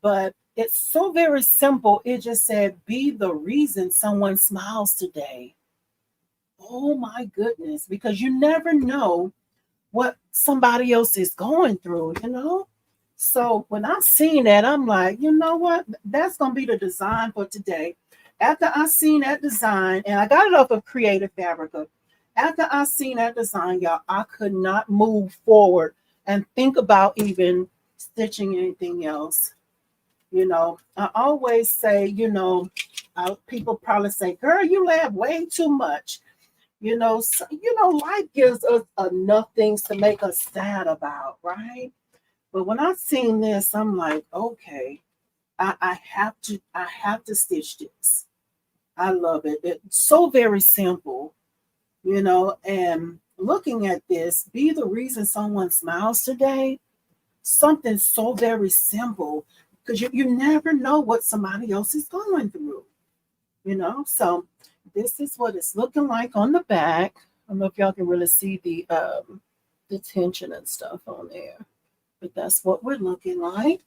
But it's so very simple. It just said, be the reason someone smiles today. Oh my goodness. Because you never know what somebody else is going through, you know? So when I seen that, I'm like, you know what? That's going to be the design for today. After I seen that design, and I got it off of Creative Fabrica, after I seen that design, y'all, I could not move forward and think about even stitching anything else. You know, I always say, people probably say, girl, you laugh way too much. Life gives us enough things to make us sad about, right? But when I seen this, I'm like, okay, I have to stitch this. I love it. It's so very simple, and looking at this, be the reason someone smiles today, something so very simple, because you never know what somebody else is going through, So this is what it's looking like on the back. I don't know if y'all can really see the tension and stuff on there, but that's what we're looking like.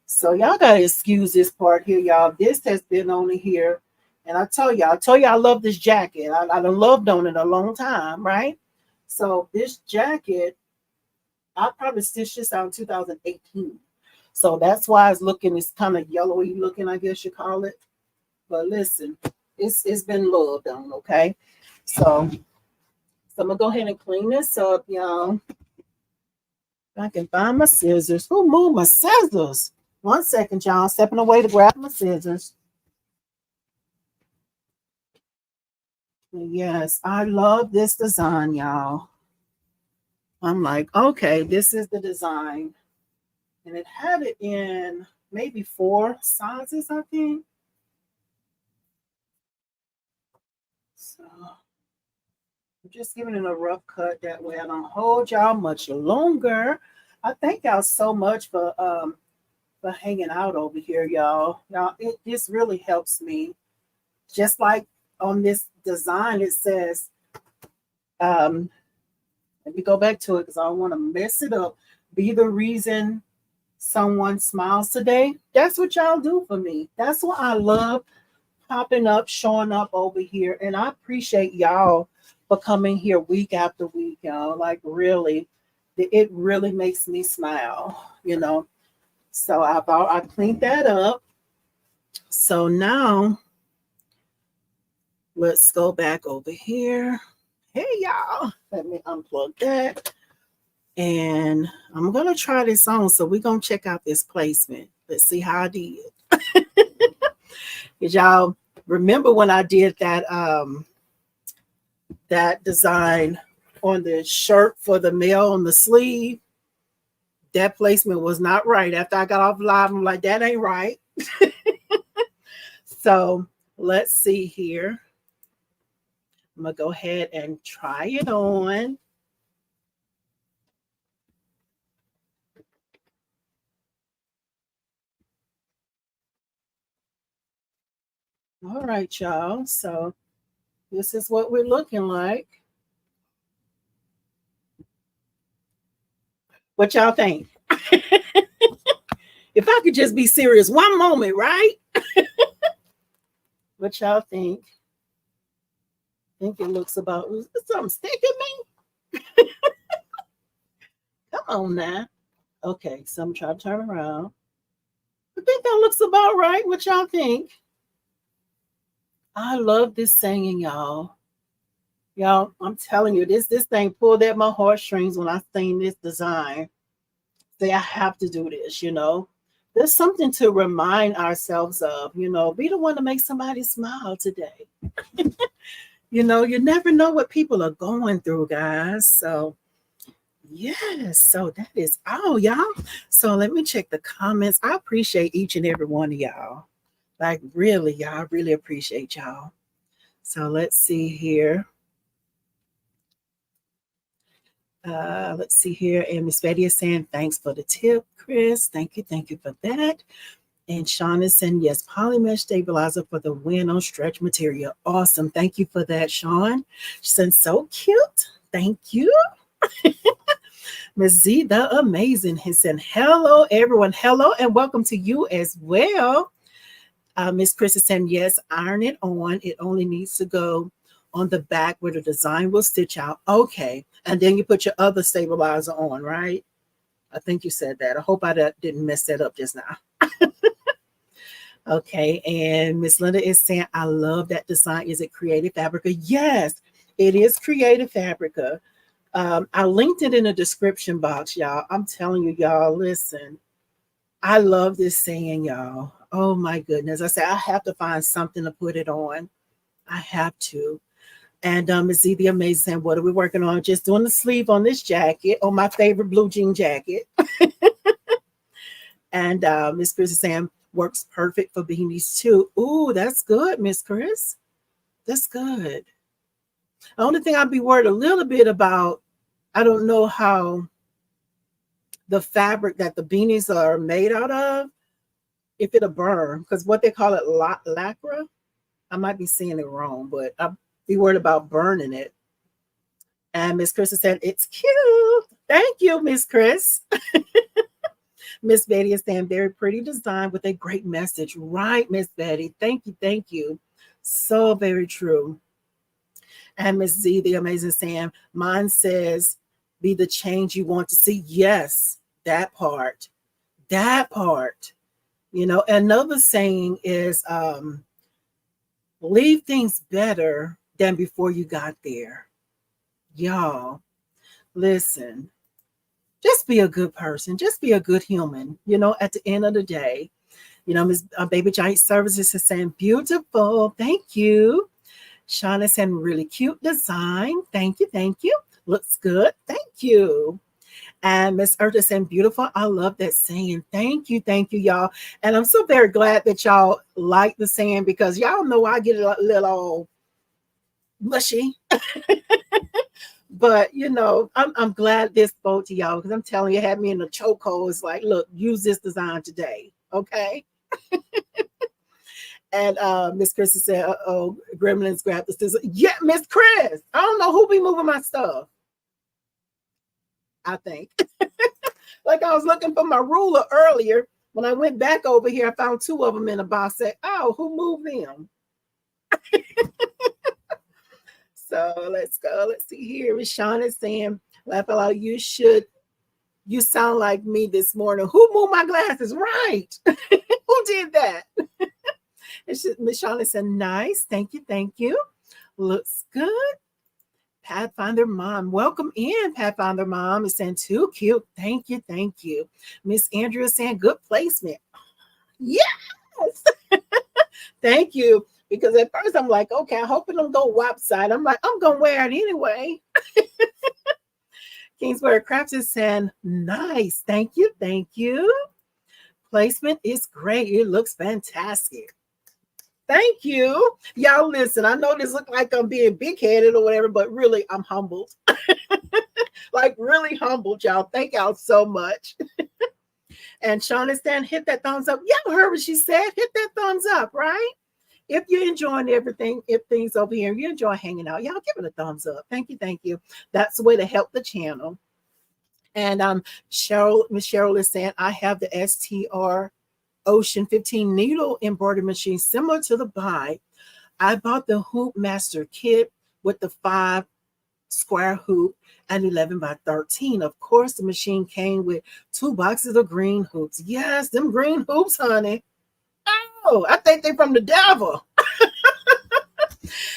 So y'all gotta excuse this part here, y'all. This has been on here, and I told y'all I love this jacket. I done loved on it a long time, right? So this jacket, I probably stitched this out in 2018. So that's why it's kind of yellowy looking, I guess you call it. But listen, it's been loved on, okay? So I'm gonna go ahead and clean this up, y'all. If I can find my scissors. Who moved my scissors? One second, y'all. Stepping away to grab my scissors. Yes, I love this design, y'all. I'm like, okay, this is the design. And it had it in maybe 4 sizes, I think. So I'm just giving it a rough cut that way I don't hold y'all much longer. I thank y'all so much for hanging out over here, y'all. Y'all, it just really helps me. Just like on this design, it says, um, let me go back to it because I don't want to mess it up. Be the reason someone smiles today. That's what y'all do for me. That's what I love, popping up, showing up over here. And I appreciate y'all for coming here week after week, y'all. Like, really, it really makes me smile, you know. So I cleaned that up. So now let's go back over here. Hey, y'all. Let me unplug that. And I'm going to try this on. So we're going to check out this placement. Let's see how I did. Because y'all remember when I did that design on the shirt for the male on the sleeve? That placement was not right. After I got off live, I'm like, that ain't right. So let's see here. I'm going to go ahead and try it on. All right, y'all. So this is what we're looking like. What y'all think? If I could just be serious one moment, right? What y'all think? I think it looks about, is something sticking me? Come on now. Okay, so I'm trying to turn around. I think that looks about right. What y'all think? I love this singing, y'all. Y'all, I'm telling you, this thing pulled at my heartstrings when I seen this design. Say I have to do this, you know. There's something to remind ourselves of, you know, be the one to make somebody smile today. You know, you never know what people are going through, guys. So yes, so that is all, y'all. So let me check the comments. I appreciate each and every one of y'all. Like, really, y'all, I really appreciate y'all. So let's see here. Let's see here. And Miss Betty is saying, thanks for the tip, Chris. Thank you for that. And Sean is saying, yes, polymesh stabilizer for the win on stretch material. Awesome. Thank you for that, Sean. She said, so cute. Thank you. Miss Z, the amazing, he said, hello, everyone. Hello, and welcome to you as well. Miss Chris is saying, yes, iron it on. It only needs to go on the back where the design will stitch out. Okay. And then you put your other stabilizer on, right? I think you said that. I hope I didn't mess that up just now. Okay. And Miss Linda is saying, I love that design. Is it Creative Fabrica? Yes, it is Creative Fabrica. I linked it in the description box, y'all. I'm telling you, y'all, listen. I love this saying, y'all. Oh my goodness. I said, I have to find something to put it on. I have to. And Ms. Z the Amazing, what are we working on? Just doing the sleeve on this jacket, on my favorite blue jean jacket. And Miss Chris is saying, works perfect for beanies too. Ooh, that's good, Miss Chris. That's good. The only thing I'd be worried a little bit about, I don't know how the fabric that the beanies are made out of, if it'll burn, because what they call it, lacquer. I might be saying it wrong, but I'd be worried about burning it. And Miss Chris said, it's cute. Thank you, Miss Chris. Miss Betty is saying, very pretty design with a great message. Right, Miss Betty. Thank you. Thank you. So very true. And Miss Z, the Amazing, saying, mine says, be the change you want to see. Yes, that part. That part. You know, another saying is, leave things better than before you got there. Y'all, listen, just be a good person. Just be a good human. You know, at the end of the day, you know, Miss Baby Giant Services is saying, beautiful. Thank you. Shauna is saying, really cute design. Thank you. Thank you. Looks good. Thank you. And Miss Earth is saying, beautiful. I love that saying. Thank you. Thank you, y'all. And I'm so very glad that y'all like the saying, because y'all know I get a little mushy. But you know, I'm glad this spoke to y'all because I'm telling you, it had me in a chokehold. It's like, look, use this design today, okay? And Miss Chrissy said, "Uh-oh, Gremlins grabbed the scissors." Yeah, Miss Chris. I don't know who be moving my stuff. I think. Like I was looking for my ruler earlier. When I went back over here, I found two of them in a box. I said, "Oh, who moved them?" So let's go. Let's see here. Miss Sean is saying, "Laugh out, you sound like me this morning. Who moved my glasses?" Right. Who did that? Miss Charlotte said, "Nice. Thank you. Thank you. Looks good." Pathfinder Mom. Welcome in, Pathfinder Mom. Is saying, "Too cute. Thank you. Thank you." Miss Andrea saying, "Good placement." Yes. Thank you. Because at first I'm like, okay, I hope it don't go wopside. I'm like, I'm going to wear it anyway. Kingsbury Crafts is saying, "Nice. Thank you. Thank you. Placement is great. It looks fantastic." Thank you. Y'all listen, I know this look like I'm being big-headed or whatever, but really I'm humbled. Like really humbled, y'all. Thank y'all so much. And Shauna Stan, hit that thumbs up. Y'all heard what she said. Hit that thumbs up, right? If you're enjoying everything, if things over here, you enjoy hanging out, y'all give it a thumbs up. Thank you, thank you. That's the way to help the channel. And Miss Cheryl is saying, "I have the STR Ocean 15 needle embroidery machine similar to the BAi. I bought the Hoop Master kit with the 5 square hoop and 11 by 13. Of course, the machine came with 2 boxes of green hoops." Yes, them green hoops, honey. Oh, I think they're from the devil.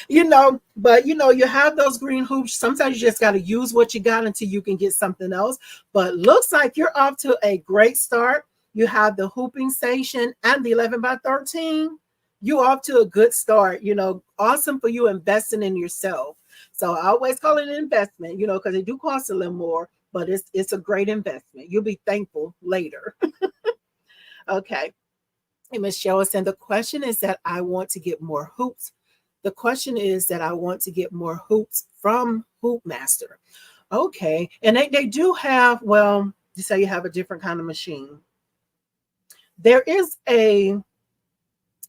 You know, but you know, you have those green hoops. Sometimes you just got to use what you got until you can get something else. But looks like you're off to a great start. You have the hooping station and the 11 by 13. You off to a good start. You know, awesome for you investing in yourself. So I always call it an investment, you know, because they do cost a little more, but it's a great investment. You'll be thankful later. Okay. And Michelle is saying, "The question is that I want to get more hoops. The question is that I want to get more hoops from Hoop Master." Okay. And they do have, well, you say you have a different kind of machine. There is a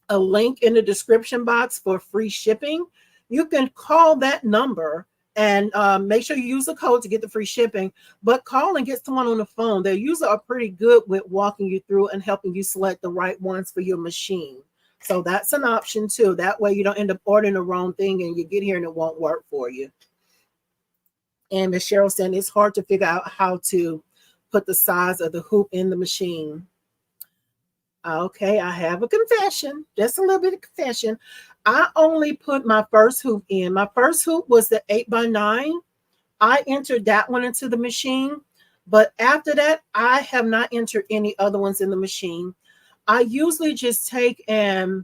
link in the description box for free shipping. You can call that number and make sure you use the code to get the free shipping, but call and get someone on the phone. They usually are pretty good with walking you through and helping you select the right ones for your machine. So that's an option too. That way you don't end up ordering the wrong thing and you get here and it won't work for you. And Miss Cheryl said, "It's hard to figure out how to put the size of the hoop in the machine." Okay, I have a confession, just a little bit of confession. I only put my first hoop in. My first hoop was the 8 by 9. I entered that one into the machine, but after that, I have not entered any other ones in the machine. I usually just take and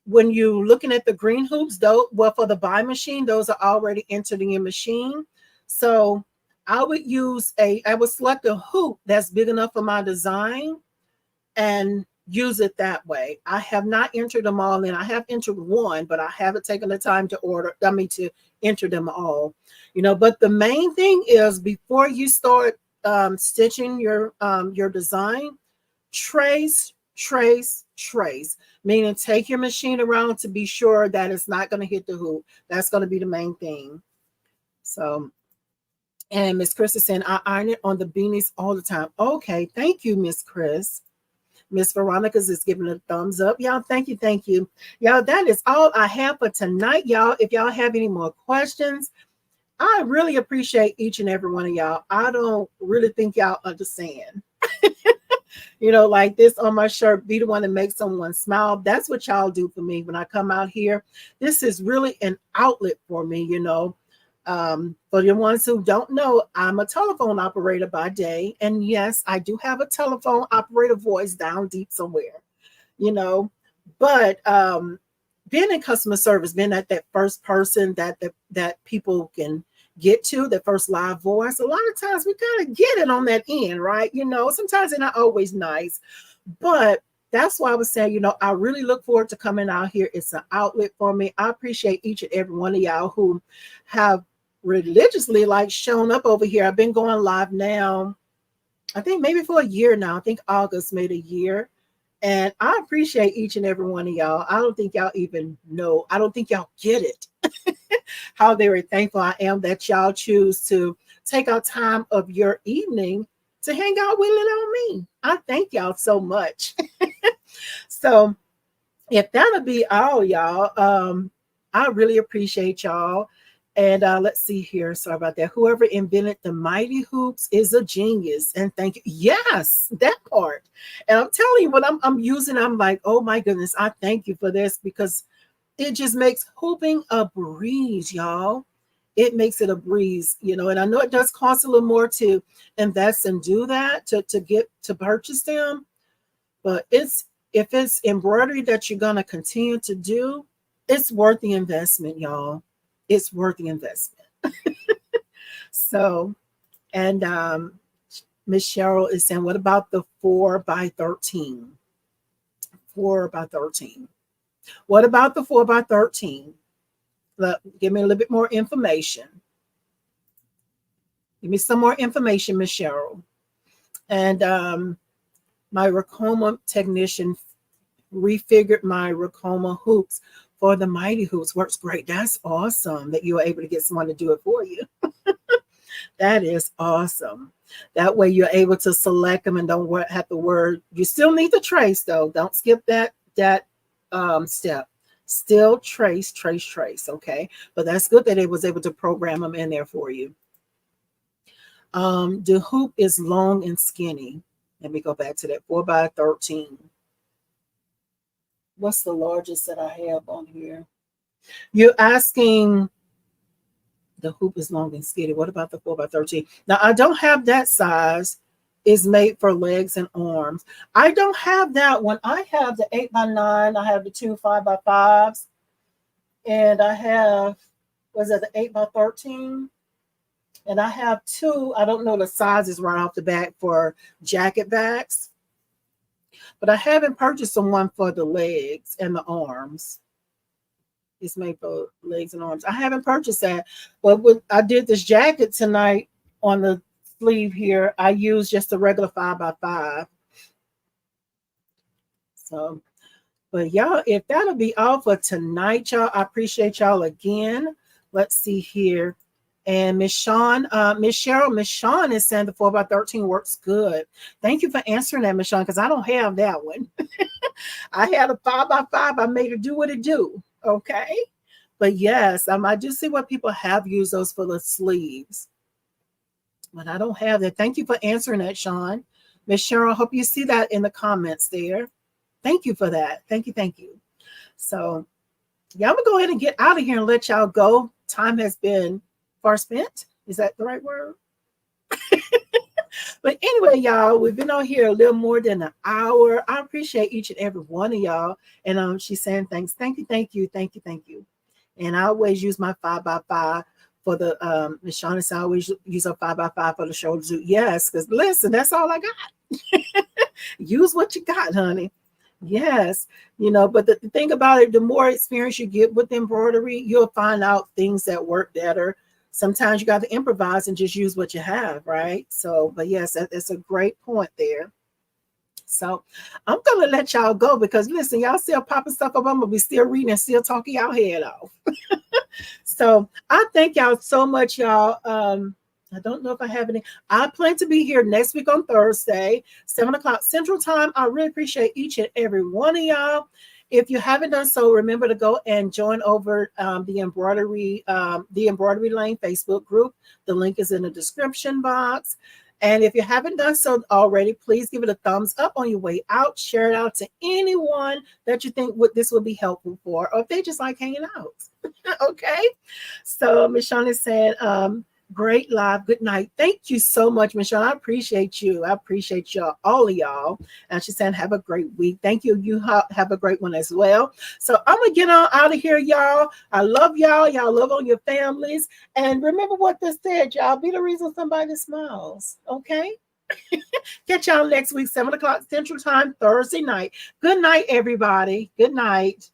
when you're looking at the green hoops, though, well, for the BAi machine, those are already entered in your machine. So I would select a hoop that's big enough for my design and use it that way. I have not entered them all in. I have entered one, but I haven't taken the time to enter them all. You know, but the main thing is before you start stitching your design, trace, meaning take your machine around to be sure that it's not going to hit the hoop. That's going to be the main thing. So, and Miss Chris is saying, "I iron it on the beanies all the time." Okay, thank you, Miss Chris. Miss Veronica's is giving a thumbs up. Y'all, thank you, thank you. Y'all, that is all I have for tonight, y'all. If y'all have any more questions, I really appreciate each and every one of y'all. I don't really think y'all understand. You know, like this on my shirt, be the one that makes someone smile. That's what y'all do for me when I come out here. This is really an outlet for me, you know. For the ones who don't know, I'm a telephone operator by day. And yes, I do have a telephone operator voice down deep somewhere, you know. But being in customer service, being at that first person that people can get to, the first live voice, a lot of times we kind of get it on that end, right? You know, sometimes they're not always nice, but that's why I was saying, I really look forward to coming out here. It's an outlet for me. I appreciate each and every one of y'all who have religiously like shown up over here. I've been going live now, I think maybe for a year now. I think August made a year. And I appreciate each and every one of y'all. I don't think y'all even know. I don't think y'all get it. How very thankful I am that y'all choose to take out time of your evening to hang out with little me. I thank y'all so much. So if that'll be all, y'all, I really appreciate y'all. And let's see here. Sorry about that. Whoever invented the mighty hoops is a genius. And thank you. Yes, that part. And I'm telling you, when I'm using, I'm like, oh my goodness, I thank you for this, because it just makes hooping a breeze, y'all. It makes it a breeze, and I know it does cost a little more to invest and do that, to get to purchase them. But if it's embroidery that you're going to continue to do, it's worth the investment, y'all. It's worth the investment. So, and Miss Cheryl is saying, what about the 4x13? 4x13. What about the 4x13? Look, give me a little bit more information. Give me some more information, Miss Cheryl. And my Racoma technician refigured my Racoma hoops for the mighty hoops. Works great. That's awesome that you were able to get someone to do it for you. That is awesome. That way you're able to select them and don't have to worry. You still need the trace though. Don't skip that step. Still trace. Okay. But that's good that it was able to program them in there for you. The hoop is long and skinny. Let me go back to that 4x13. What's the largest that I have on here? You're asking, the hoop is long and skinny. What about the 4x13? Now, I don't have that size. Is made for legs and arms. I don't have that one. I have the 8x9. I have the 2 5x5s. And I have, was that the 8x13? And I have 2, I don't know the sizes right off the bat for jacket backs. But I haven't purchased one for the legs and the arms. It's made for legs and arms. I haven't purchased that. But I did this jacket tonight on the sleeve here. I used just a regular 5x5. So, but y'all, if that'll be all for tonight, y'all, I appreciate y'all again. Let's see here. And Miss Shawn, Miss Cheryl, Miss Shawn is saying the 4x13 works good. Thank you for answering that, Miss Shawn, because I don't have that one. I had a 5x5. I made it do what it do. Okay. But yes, I do see what people have used those for the sleeves. But I don't have that. Thank you for answering that, Shawn. Miss Cheryl, I hope you see that in the comments there. Thank you for that. Thank you. So, yeah, I'm going to go ahead and get out of here and let y'all go. Time has been far spent. Is that the right word? But anyway, y'all, we've been on here a little more than an hour. I appreciate each and every one of y'all. And she's saying thanks. Thank you. And I always use my 5x5 for the Miss Shawn, I always use a 5x5 for the shoulder suit. Yes, because listen, that's all I got. Use what you got, honey. Yes, but the thing about it, the more experience you get with embroidery, you'll find out things that work better. Sometimes you got to improvise and just use what you have, right? So, but yes, that's a great point there. So I'm going to let y'all go because listen, y'all still popping stuff up. I'm going to be still reading and still talking y'all head off. So I thank y'all so much, y'all. I don't know if I have any. I plan to be here next week on Thursday, 7 o'clock Central Time. I really appreciate each and every one of y'all. If you haven't done so, remember to go and join over the Embroidery Lane Facebook group. The link is in the description box. And if you haven't done so already, please give it a thumbs up on your way out. Share it out to anyone that you think this would be helpful for, or if they just like hanging out. Okay. So Miss Shawn is saying, great live. Good night. Thank you so much, Miss Shawn. I appreciate you. I appreciate y'all, all of y'all. And she's saying, have a great week. Thank you. You have a great one as well. So I'm going to get on out of here, y'all. I love y'all. Y'all love on your families. And remember what this said, y'all. Be the reason somebody smiles. Okay? Catch y'all next week, 7 o'clock Central Time, Thursday night. Good night, everybody. Good night.